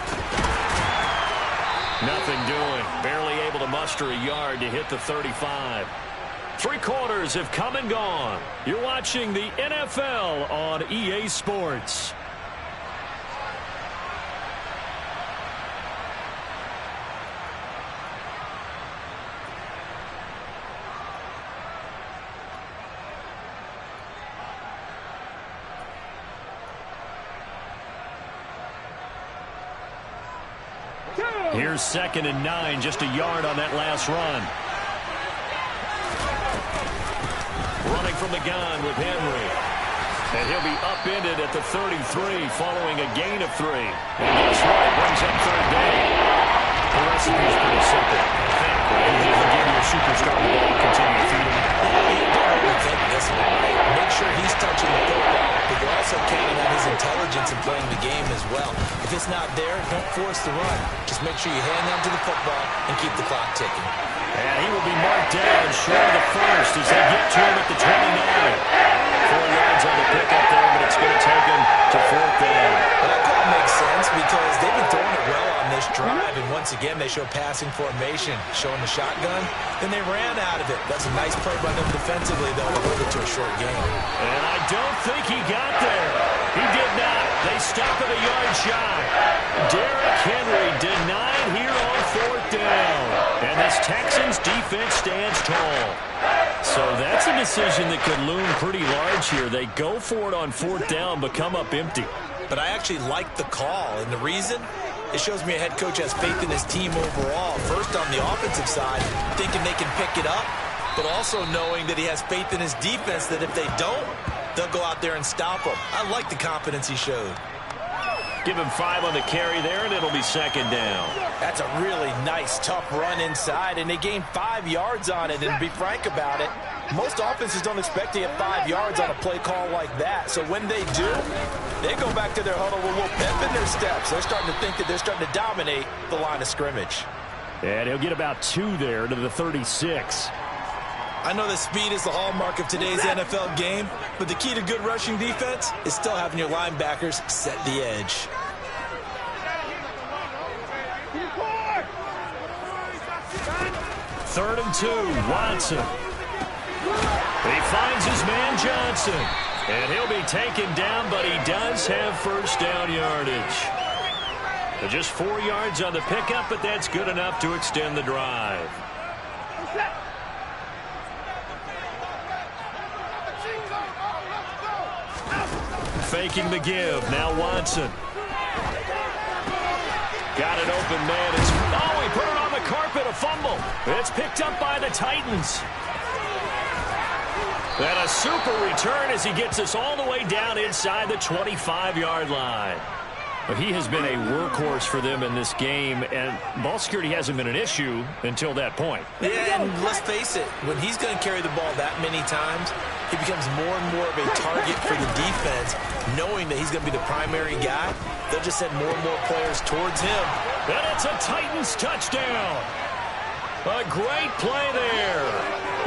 Nothing doing. Barely able to muster a yard to hit the 35. 3 quarters have come and gone. You're watching the NFL on EA Sports. Here's 2nd and 9, just a yard on that last run. Running from the gun with Henry. And he'll be upended at the 33 following a gain of 3. And guess what? It brings up 3rd down. The recipe is pretty simple. You just give your superstar the ball and continue to feed him. Don't overthink this one. Make sure he's touching the football, but you're also counting on his intelligence in playing the game as well. If it's not there, don't force the run. Just make sure you hang on to the football and keep the clock ticking. And he will be marked down short of the 1st as they get to him at the 29. 4 yards on the pickup there, but it's going to take him to 4th down. Well, that call makes sense because they've been throwing it well on this drive, and once again they show passing formation, showing the shotgun. Then they ran out of it. That's a nice play by them defensively, though, to hold it to a short game. And I don't think he got there. He did not. They stop at a yard shy. Derrick Henry denied here on 4th down. And this Texans defense stands tall. So that's a decision that could loom pretty large here. They go for it on 4th down, but come up empty. But I actually like the call, and the reason? It shows me a head coach has faith in his team overall. First, on the offensive side, thinking they can pick it up, but also knowing that he has faith in his defense that if they don't, they'll go out there and stop him. I like the confidence he showed. Give him 5 on the carry there, and it'll be 2nd down. That's a really nice, tough run inside, and they gained 5 yards on it. And to be frank about it, most offenses don't expect to get 5 yards on a play call like that. So when they do, they go back to their huddle with a little pep in their steps. They're starting to think that they're starting to dominate the line of scrimmage. And he'll get about 2 there to the 36. I know that speed is the hallmark of today's NFL game, but the key to good rushing defense is still having your linebackers set the edge. Third and 2, Watson. He finds his man Johnson. And he'll be taken down, but he does have 1st down yardage. Just 4 yards on the pickup, but that's good enough to extend the drive. Faking the give. Now Watson. Got an open man. He put it on the carpet, a fumble. It's picked up by the Titans. And a super return as he gets us all the way down inside the 25-yard line. But he has been a workhorse for them in this game, and ball security hasn't been an issue until that point. Yeah, and let's face it, when he's going to carry the ball that many times, he becomes more and more of a target for the defense, knowing that he's going to be the primary guy. They'll just send more and more players towards him. And it's a Titans touchdown. A great play there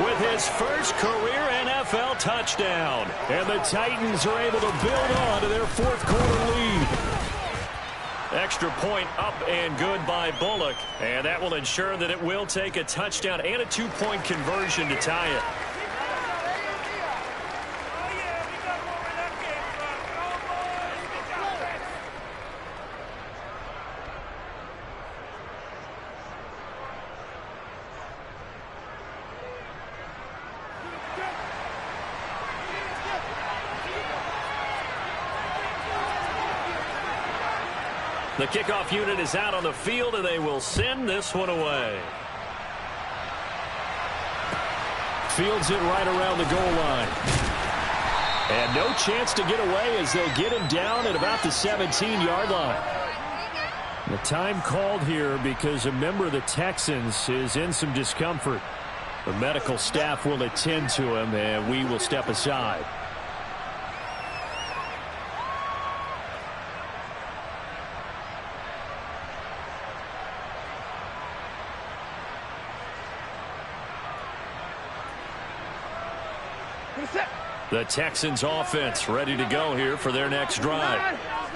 with his first career NFL touchdown. And the Titans are able to build on to their fourth quarter lead. Extra point up and good by Bullock. And that will ensure that it will take a touchdown and a two-point conversion to tie it. The kickoff unit is out on the field, and they will send this one away. Fields it right around the goal line. And no chance to get away as they'll get him down at about the 17-yard line. The time called here because a member of the Texans is in some discomfort. The medical staff will attend to him, and we will step aside. The Texans offense ready to go here for their next drive.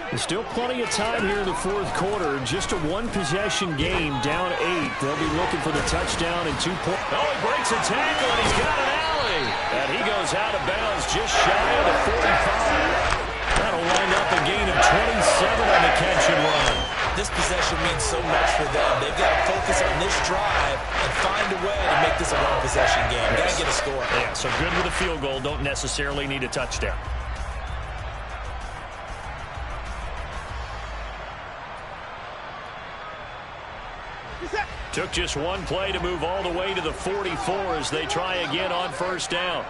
There's still plenty of time here in the fourth quarter. Just a one-possession game, down 8. They'll be looking for the touchdown and 2 points. Oh, he breaks a tackle, and he's got an alley. And he goes out of bounds just shy of the 45. That'll wind up a gain of 27 on the catch and run. This possession means so much for them. They've got to focus on this drive and find a way to make this a one-possession game. Got to get a score. Yeah, so good with a field goal. Don't necessarily need a touchdown. Took just one play to move all the way to the 44 as they try again on first down.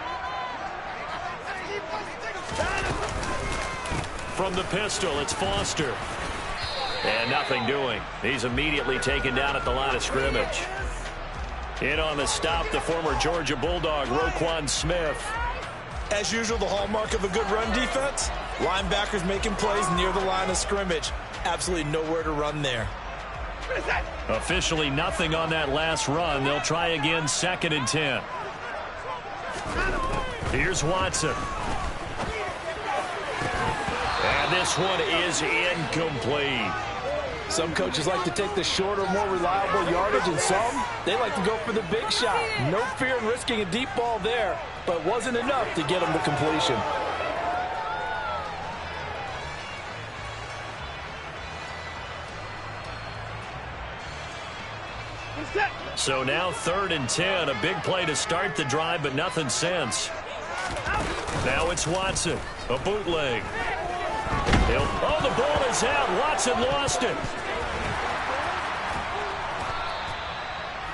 From the pistol, it's Foster. And nothing doing. He's immediately taken down at the line of scrimmage. In on the stop, the former Georgia Bulldog, Roquan Smith. As usual, the hallmark of a good run defense, linebackers making plays near the line of scrimmage. Absolutely nowhere to run there. Officially nothing on that last run. They'll try again, 2nd and 10. Here's Watson. And this one is incomplete. Some coaches like to take the shorter, more reliable yardage, and some, they like to go for the big shot. No fear in risking a deep ball there, but wasn't enough to get them to completion. So now 3rd and 10, a big play to start the drive, but nothing since. Now it's Watson, a bootleg. Oh, the ball is out. Watson lost it.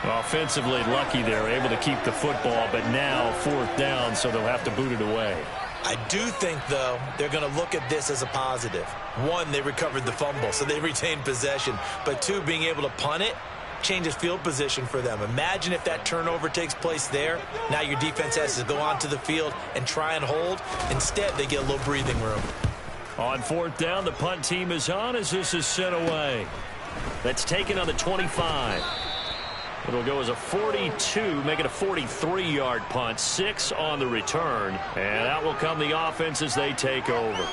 Offensively lucky they're able to keep the football, but now 4th down, so they'll have to boot it away. I do think, though, they're going to look at this as a positive. 1, they recovered the fumble, so they retained possession. But 2, being able to punt it changes field position for them. Imagine if that turnover takes place there. Now your defense has to go onto the field and try and hold. Instead, they get a little breathing room. On 4th down, the punt team is on as this is sent away. That's taken on the 25. It'll go as a 42, make it a 43-yard punt. 6 on the return. And out will come the offense as they take over.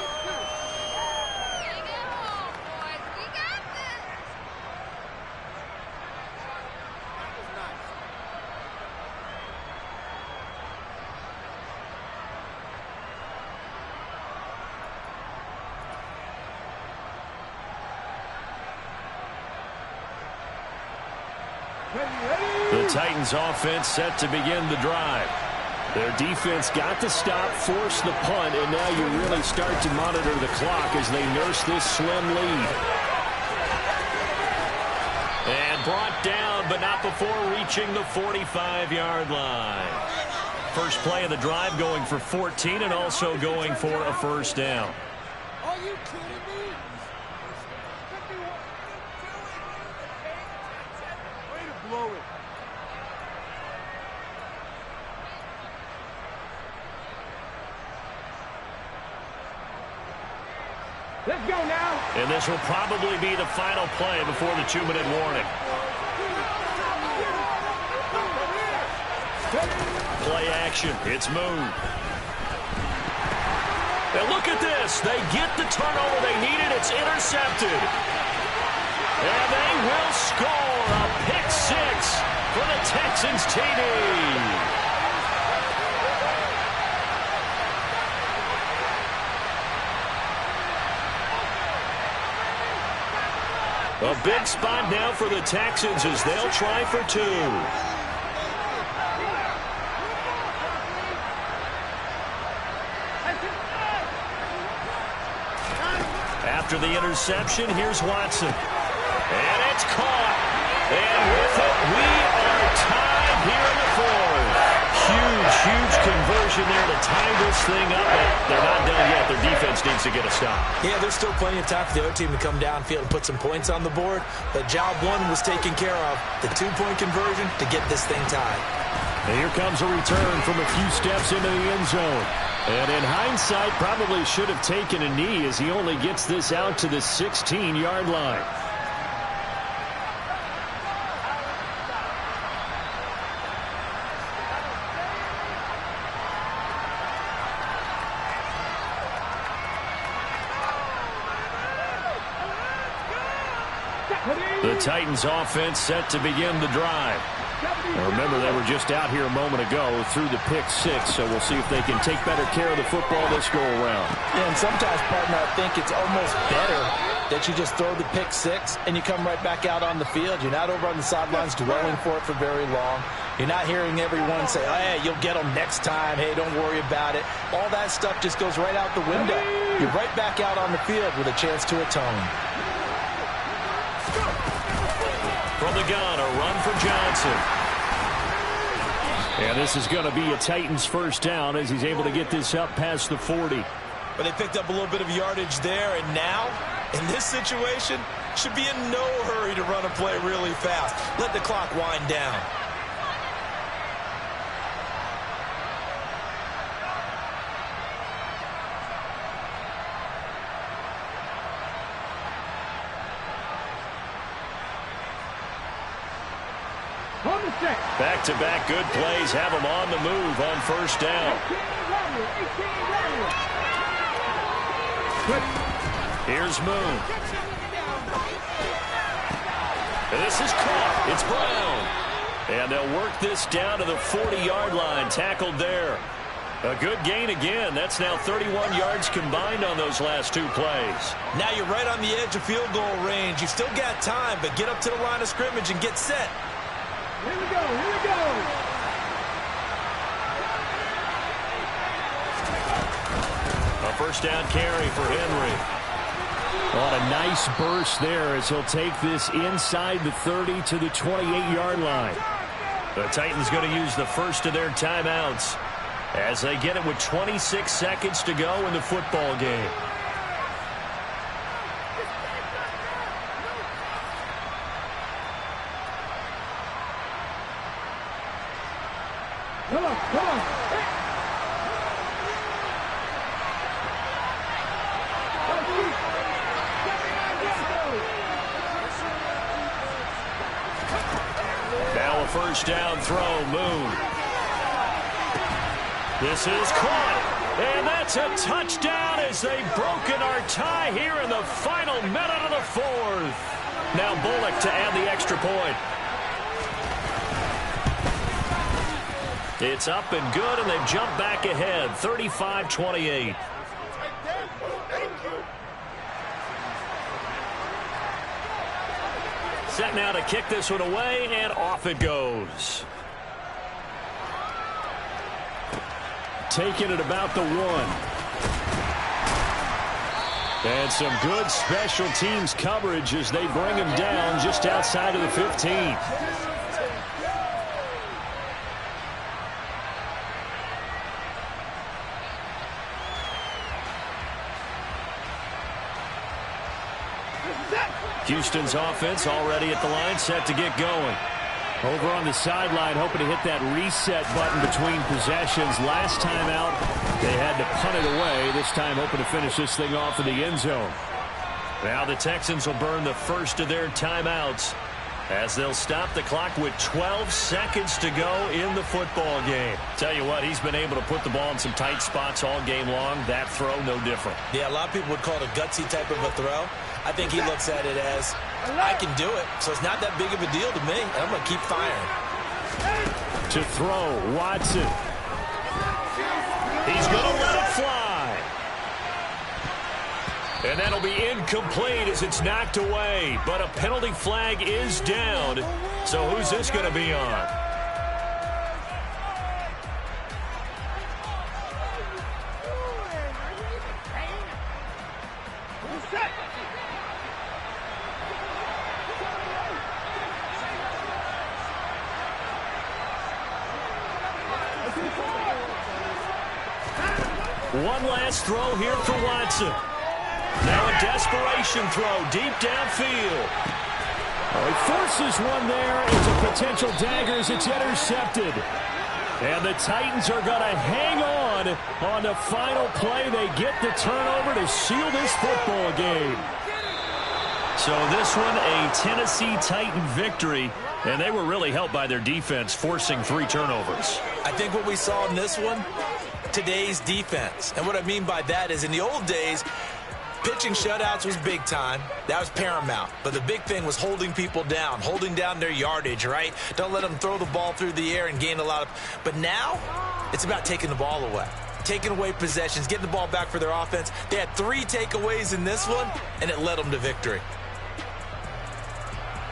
The Titans offense set to begin the drive. Their defense got the stop, forced the punt, and now you really start to monitor the clock as they nurse this slim lead. brought down, but not before reaching the 45-yard line. First play of the drive going for 14 and also going for a first down. Are you kidding me? Way to blow it. Let's go now. And this will probably be the final play before the 2-minute warning. Play action. It's Moon. And look at this. They get the turnover they needed. It's intercepted. And they will score a pick six for the Texans TD. A big spot now for the Texans as they'll try for two. After the interception, here's Watson. And it's caught. And with it, we are tied here in the fourth. Huge conversion there to tie this thing up. But they're not done yet. Their defense needs to get a stop. Yeah, there's still plenty of time for the other team to come downfield and put some points on the board. But job one was taken care of. The 2-point conversion to get this thing tied. And here comes a return from a few steps into the end zone. And in hindsight, probably should have taken a knee as he only gets this out to the 16-yard line. The Titans offense set to begin the drive. Now remember, they were just out here a moment ago through the pick six, so we'll see if they can take better care of the football this go-around. Yeah, and sometimes, partner, I think it's almost better that you just throw the pick six and you come right back out on the field. You're not over on the sidelines dwelling for it for very long. You're not hearing everyone say, oh, hey, you'll get them next time. Hey, don't worry about it. All that stuff just goes right out the window. You're right back out on the field with a chance to atone. From the gun, a run for Johnson. And this is going to be a Titans first down as he's able to get this up past the 40. But they picked up a little bit of yardage there, and now, in this situation, should be in no hurry to run a play really fast. Let the clock wind down. Back-to-back good plays have them on the move on first down. Here's Moon. This is caught. It's Brown. And they'll work this down to the 40-yard line. Tackled there. A good gain again. That's now 31 yards combined on those last two plays. Now you're right on the edge of field goal range. You've still got time, but get up to the line of scrimmage and get set. Here we go, here we go. A first down carry for Henry. On a nice burst there as he'll take this inside the 30 to the 28-yard line. The Titans going to use the first of their timeouts as they get it with 26 seconds to go in the football game. Come on, come on. Now a first down throw, Moon. This is caught, and that's a touchdown as they've broken our tie here in the final minute of the fourth. Now Bullock to add the extra point. It's up and good, and they've jumped back ahead, 35-28. Set now to kick this one away, and off it goes. Taking it about the 1. And some good special teams coverage as they bring him down just outside of the 15. Houston's offense already at the line, set to get going. Over on the sideline, hoping to hit that reset button between possessions. Last time out, they had to punt it away. This time, hoping to finish this thing off in the end zone. Now the Texans will burn the first of their timeouts as they'll stop the clock with 12 seconds to go in the football game. Tell you what, he's been able to put the ball in some tight spots all game long. That throw, no different. Yeah, a lot of people would call it a gutsy type of a throw. I think he looks at it as, I can do it, so it's not that big of a deal to me. I'm going to keep firing. To throw, Watson. He's going to let it fly. And that'll be incomplete as it's knocked away. But a penalty flag is down. So who's this going to be on? One last throw here for Watson. Now a desperation throw deep downfield. Oh, he forces one there. It's a potential dagger as it's intercepted. And the Titans are going to hang on the final play. They get the turnover to seal this football game. So this one, a Tennessee Titan victory. And they were really helped by their defense, forcing 3 turnovers. I think what we saw in this one, today's defense. And what I mean by that is in the old days, pitching shutouts was big time. That was paramount. But the big thing was holding people down, holding down their yardage, right? Don't let them throw the ball through the air and gain a lot of... But now, it's about taking the ball away. Taking away possessions, getting the ball back for their offense. They had 3 takeaways in this one, and it led them to victory.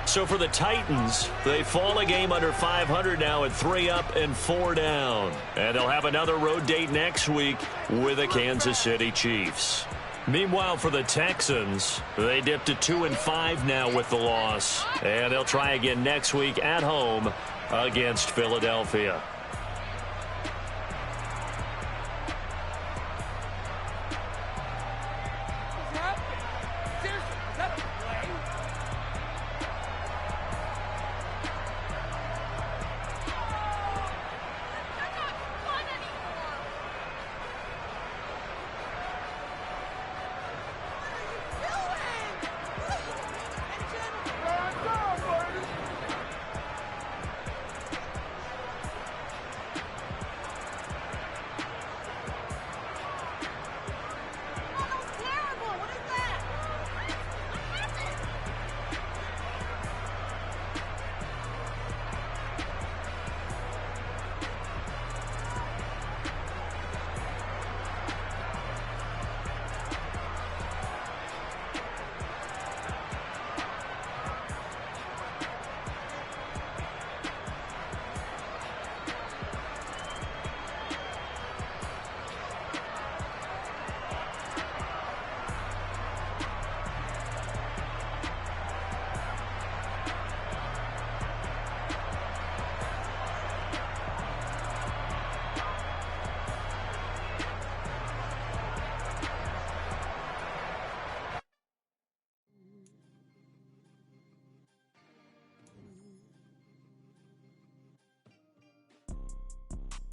So for the Titans, they fall a game under 500 now at 3 up and 4 down. And they'll have another road date next week with the Kansas City Chiefs. Meanwhile, for the Texans, they dipped to 2-5 now with the loss. And they'll try again next week at home against Philadelphia.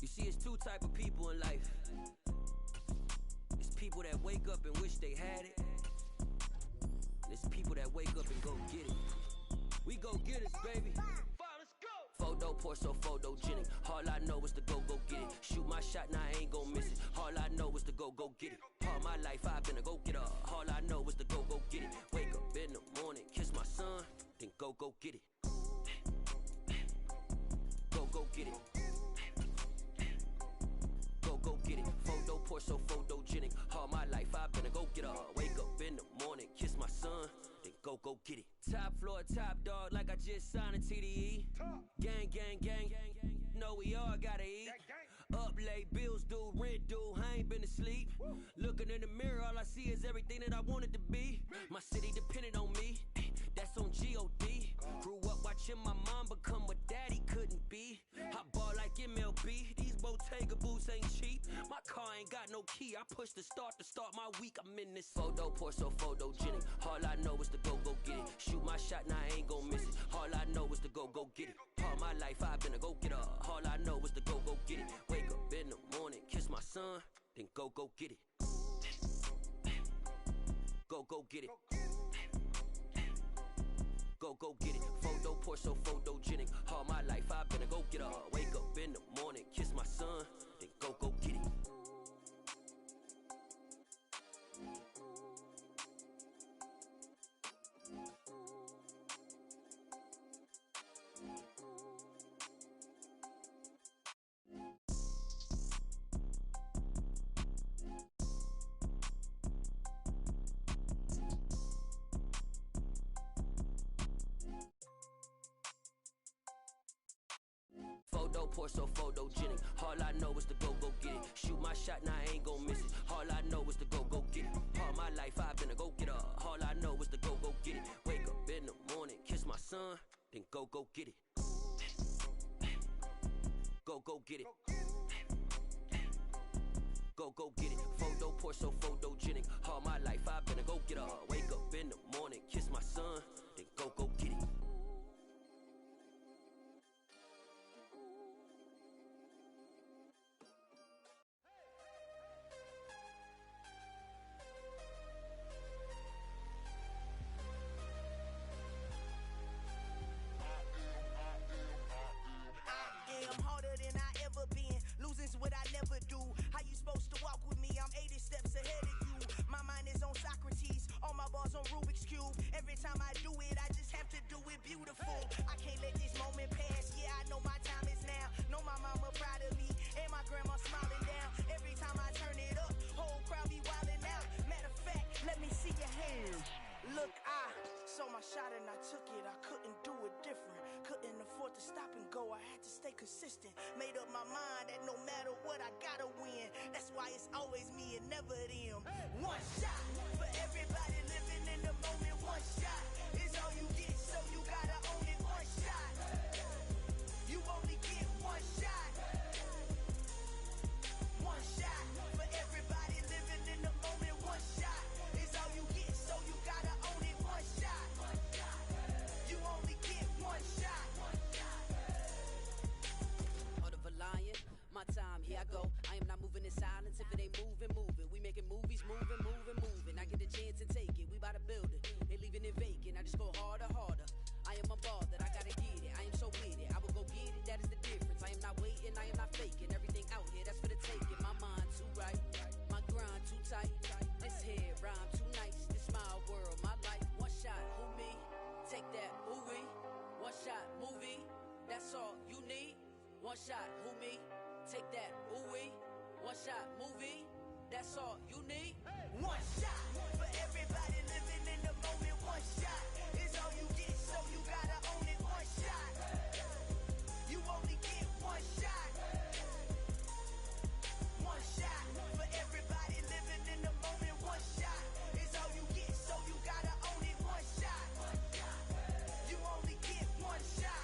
You see, it's 2 type of people in life. It's people that wake up and wish they had it. And it's people that wake up and go get it. We go get it, baby. Let's go. Photo poor, so photogenic. All I know is to go get it. Shoot my shot, now I ain't gon' miss it. All I know is to go get it. All my life I've been a go getter. All I know is to go get it. Wake up in the morning, kiss my son, then go get it. Go get it. Go get it. Photo poor, so photogenic. All my life I've been a go getter. Wake up in the morning, kiss my son, then go get it. Top floor, top dog, like I just signed a TDE. Gang, gang, gang, know we all gotta eat. Up late, bills due, rent due, I ain't been asleep. Look Looking in the mirror, all I see is everything that I wanted to be. My city depended on me, that's on G.O.D. Grew up watching my mom become what daddy couldn't be. I ball like MLB, these Bottega boots ain't cheap. My car ain't got no key, I push the start to start my week. I'm in this photo, pour so photogenic. All I know is to go get it. Shoot my shot, now I ain't gon' miss it. All I know is to go get it. All my life I've been a go-getter. All I know is to go get it. Wake up in the morning, kiss my son, then go get it. Go get it. Go get it. Photo, pour so photogenic. All my life I've been a go-getter. Wake up in the morning, kiss my son, then go get it. Photo, pour so photogenic. All I know is to go get it. Shoot my shot, now I ain't gon' miss it. All I know is to go get it. All my life I've been a go-getter. All I know is to go get it. Wake up in the morning, kiss my son, then go get it. Go get it. Go get it. Photo, pour so photogenic. All my life I've been a go-getter. Wake up in the morning, kiss my son, then go get it. I'm harder than I ever been. Losing's what I never do. How you supposed to walk with me? I'm 80 steps ahead of you. My mind is on Socrates. All my bars on Rubik's Cube. Every time I do it, I just have to do it beautiful. I can't let this moment pass. Yeah, I know my time is now. Know my mama proud of me. And my grandma smiling down. Every time I turn it up, whole crowd be wilding out. Matter of fact, let me see your hands. Look, I saw my shot and I took it. I couldn't do it different. Couldn't afford to stop and go. I had to stay consistent. Made up my mind that no matter what, I gotta win. That's why it's always me and never them. One shot for everybody living in the moment. One shot is all you get, so you gotta own it. One shot. You only get one shot. One shot for everybody living in the moment. One shot is all you get, so you gotta own it. One shot. You only get one shot. Heart of a lion, my time, here I go. I am not moving in silence. If it ain't moving, moving. We making movies, moving. I get a chance and take it. We bout to build it. They leaving it vacant. I just go harder. I am a ball that I gotta get it. I am so with it. I will go get it. That is the difference. I am not waiting. I am not faking. Everything out here, that's for the taking. My mind too right. My grind too tight. This head rhyme too nice. This my world, my life. One shot, who me? Take that, who we? One shot, movie. That's all you need. One shot, who me? Take that, who we? One shot, movie. That's all you need. One shot for everybody living in the moment. One shot is all you get, so you gotta own it. One shot. You only get one shot. One shot for everybody living in the moment. One shot is all you get, so you gotta own it. One shot. You only get one shot.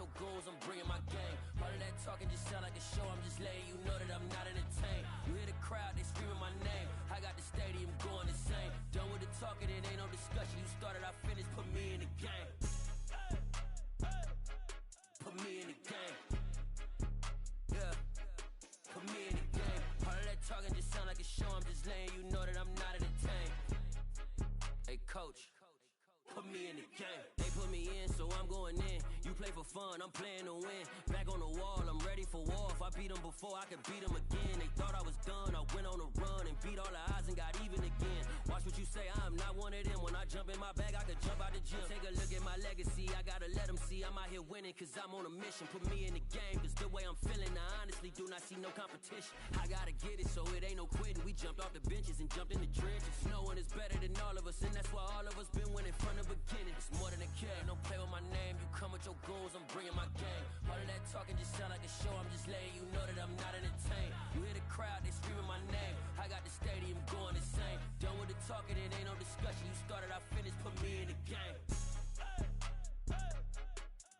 your goons, I'm bringing my gang. All of that talking just sound like a show, I'm just letting you know that I'm not entertained. You hear the crowd, they screaming my name. I got the stadium going insane. Done with the talking, it ain't no discussion. You started, I finished, put me in the game. Put me in the game. Yeah, put me in the game. All of that talking just sound like a show, I'm just letting you know that I'm not entertained. Hey coach, put me in the game. They put me in, so I'm going in. You play for fun, I'm playing to win. Back on the wall, I'm ready for war. If I beat them before, I could beat them again. They thought I was done, I went on a run and beat all the odds and got even again. Watch what you say, I'm not one of them. When I jump in my bag, I could jump out the gym. Take a look at my legacy, I gotta let them see I'm out here winning, cause I'm on a mission. Put me in the game, cause the way I'm feeling, I honestly do not see no competition. I gotta get it, so it ain't no quitting. We jumped off the benches and jumped in the trenches. No one is better than all of us, and that's why all of us been winning from the beginning. It's more than a care, don't play with my name. You come with your goons, I'm bringing my game. All of that talking just sound like a show, I'm just letting you know that I'm not entertained. You hear the crowd, they screaming my name. I got the stadium going insane. Done with the talking, it ain't no discussion. You started, I finished, put me in the game.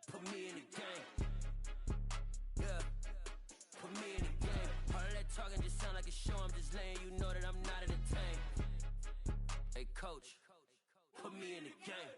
Put me in the game. Yeah, put me in the game. All of that talking just sound like a show, I'm just letting you know that I'm not entertained. Hey coach, put me in the game.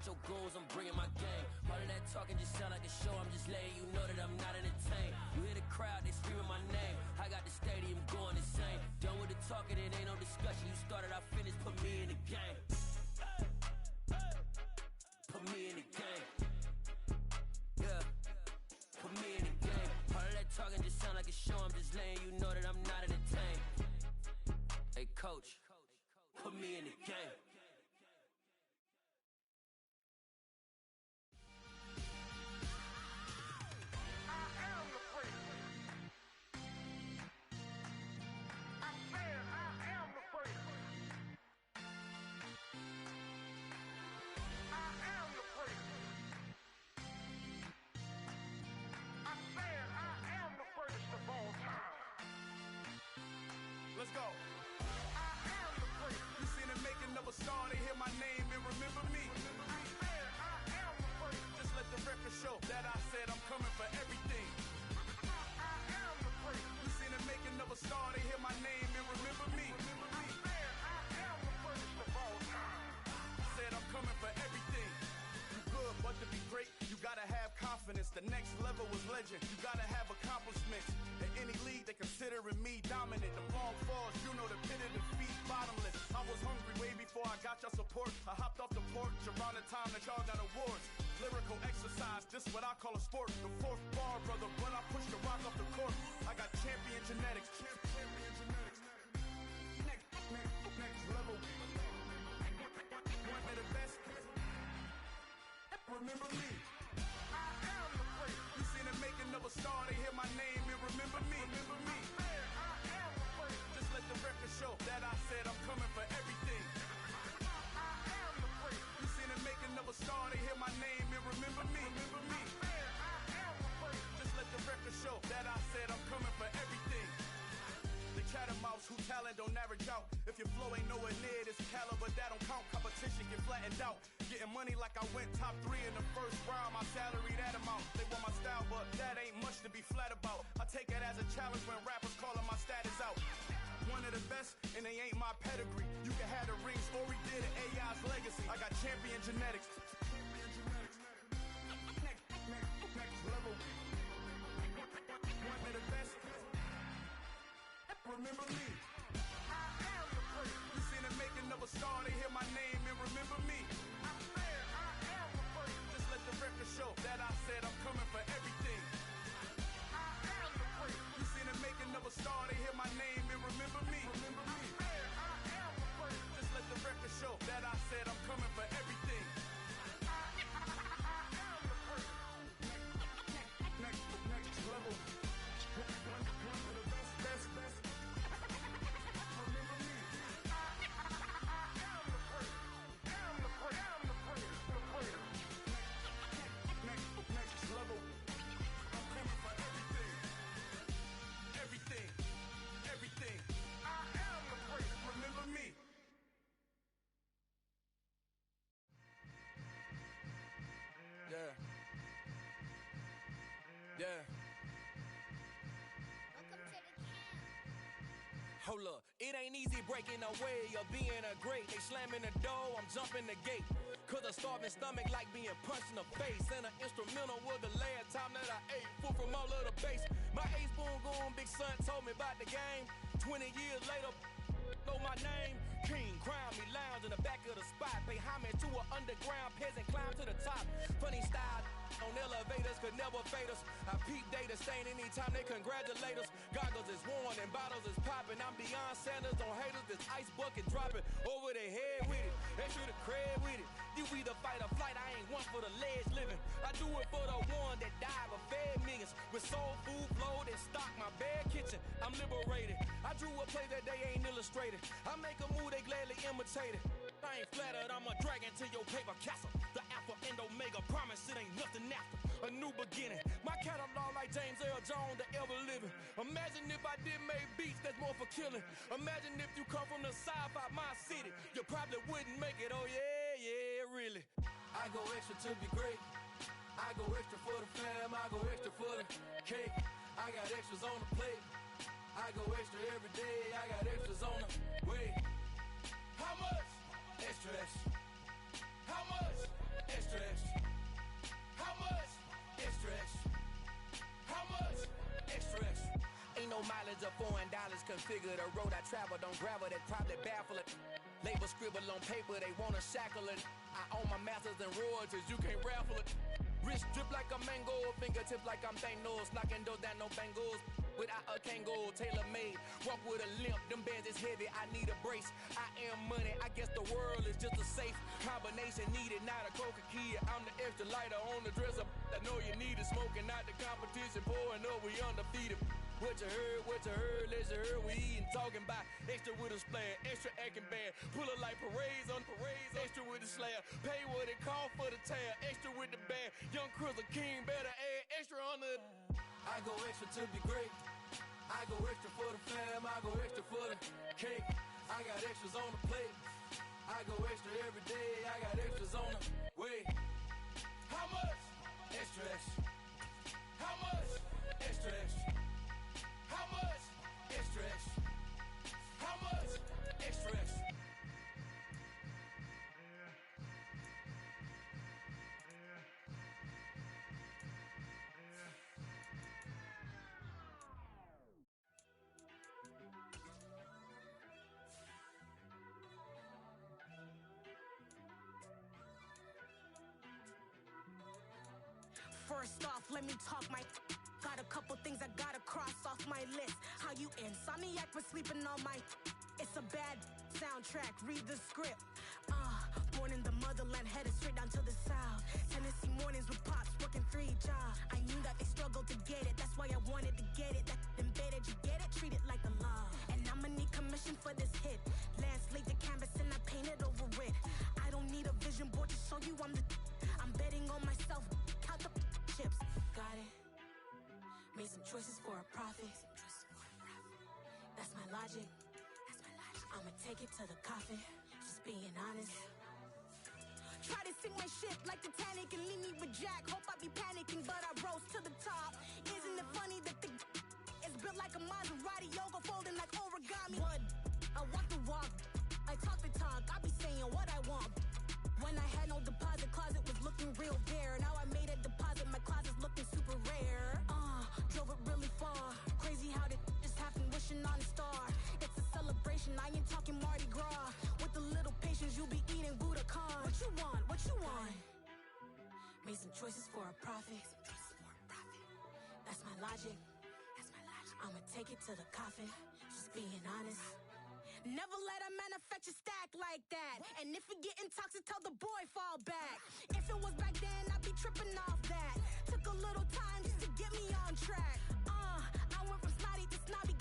Your goals, I'm bringing my game. All of that talking just sound like a show, I'm just letting you know that I'm not entertained. You hear the crowd, they screaming my name. I got the stadium going insane. Done with the talking, it ain't no discussion. You started, I finished, put me in the game. Put me in the game. Yeah, put me in the game. All of that talking just sound like a show, I'm just letting you know that I'm not entertained. Hey coach, put me in the game. Let's go. I am the great. You seen the making of a star, they hear my name and remember me. I am the great. Just let the record show that I said I'm coming for everything. I am the great. You seen the making of a star, they hear my name and remember me. I am the greatest of all time. Said I'm coming for everything. You good, but to be great, you gotta have confidence. The next level was legend. You gotta have accomplishments. In any league, they considering me dominant. The long falls, you know the pit of defeat, bottomless. I was hungry way before I got your support. I hopped off the porch around the time that y'all got awards. Lyrical exercise, this what I call a sport. The fourth bar, brother, when I push the rock off the court. I got champion genetics. Champion genetics. Next level. One of the best. Remember me. I am the great. You seen the making of a star, they hear my name and remember me. Remember me. I am the great. Just let the record show that I said I'm coming for everything. I am the great. You seen the making of a star, they hear my name and remember me. Remember me. I am the great. Just let the record show that I said I'm coming for everything. The catamounts who talent don't average out. If your flow ain't nowhere near this caliber, that don't count. Competition get flattened out. Getting money like I went top 3 in the first round. My salary that amount. They want my style, but that ain't much to be flat about. I take it as a challenge when rappers calling my status out. One of the best, and they ain't my pedigree. You can have the rings, or we did it, AI's legacy. I got champion genetics. Next level. One of the best. Remember me. I am the great. You seen the making of a star, they hear my name and remember me. I am the great. Just let the record show that I said I'm coming for everything. I am the great. You seen the making of a star, they hear my name and remember me. Remember me. I am the great. Just Hold up, it ain't easy breaking away or being a great. They slamming the door, I'm jumping the gate. Cause a starving stomach like being punched in the face. And an instrumental was the last time that I ate. Food from all of the base. My ace boom goon, big son told me about the game. 20 years later, know my name. King, crown me, lounge in the back of the spot. Pay homage to an underground peasant, climb to the top. Funny style on elevators could never fade us. I peep data stain anytime they congratulate us. Goggles is worn and bottles is popping. I'm beyond Sanders on haters, this ice bucket dropping over their head with it. They should have cred with it. You either fight or flight, I ain't one for the ledge living. I do it for the one that died but fed millions. With soul food flowed and stocked my bare kitchen. I'm liberated. I drew a play that they ain't illustrated. I make a move, they gladly imitate it. I ain't flattered, I'm a dragon to your paper castle. The Alpha and Omega, promise it ain't nothing after. A new beginning. My catalog like James Earl Jones, the ever living. Imagine if I did make beats that's more for killing. Imagine if you come from the south out my city. You probably wouldn't make it, oh yeah, really. I go extra to be great. I go extra for the fam, I go extra for the cake. I got extras on the plate. I go extra every day, I got extras on the way. How much? Extra, extra. How much? Extra, extra. How much? Extra, extra. How much? Extra, extra. Ain't no mileage or $4 configure the road I travel. Don't gravel that probably baffle it. Label scribble on paper, they wanna shackle it. I own my masters and royalties, you can't raffle it. Wrist drip like a mango, fingertips like I'm Thanos. Knocking doors down, no bangles. Without a Kango, tailor-made. Walk with a limp, them bands is heavy, I need a brace. I am money, I guess the world is just a safe combination needed, not a coca key. I'm the extra lighter on the dresser. I know you need it, smoking out the competition, pouring up, we undefeated. What you heard, let's hear we eatin', talking about extra with a splash, extra acting bad. Pull it like parades on parades, extra with the slab. Pay what it cost for the tab, extra with the bag. Young Crizzle King, better add extra on the. I go extra to be great. I go extra for the fam, I go extra for the cake. I got extras on the plate. I go extra every day, I got extras on the way. How much? Extra, extra. How much? Extra, extra. How much? Extra, extra. How much? Extra, extra. First off, let me talk my. Got a couple things I gotta cross off my list. How you insomniac for sleeping on my. It's a bad soundtrack, read the script. Born in the motherland, headed straight down to the south. Tennessee mornings with pops, working 3 jobs. I knew that they struggled to get it, that's why I wanted to get it. That embedded, you get it, treat it like a law. And I'ma need commission for this hit. Lance laid the canvas and I painted over it. I don't need a vision board to show you I'm the. I'm betting on myself, count the chips. Got it. Made some choices for a profit. That's my logic. I'ma take it to the coffin. Just being honest. Try to sing my shit like Titanic and leave me with Jack. Hope I be panicking, but I rose to the top. Isn't it funny that the is built like a Maserati, yoga folding like origami? What? I walk the walk. I talk the talk. I be saying what I want. When I had no deposit, closet was looking real bare. Now I made a deposit, my closet's looking super rare. Drove it really far. Crazy how did this happen, wishing on a star. It's a celebration, I ain't talking Mardi Gras. With a little patience, you'll be eating Budokan. What you want? What you want? Made some choices for a profit. That's my logic. I'ma take it to the coffin. Just being honest. Never let a manufacture stack like that. And if it getting toxic, tell the boy fall back. If it was back then, I'd be tripping off that. Took a little time just to get me on track. I went from snotty to snobby.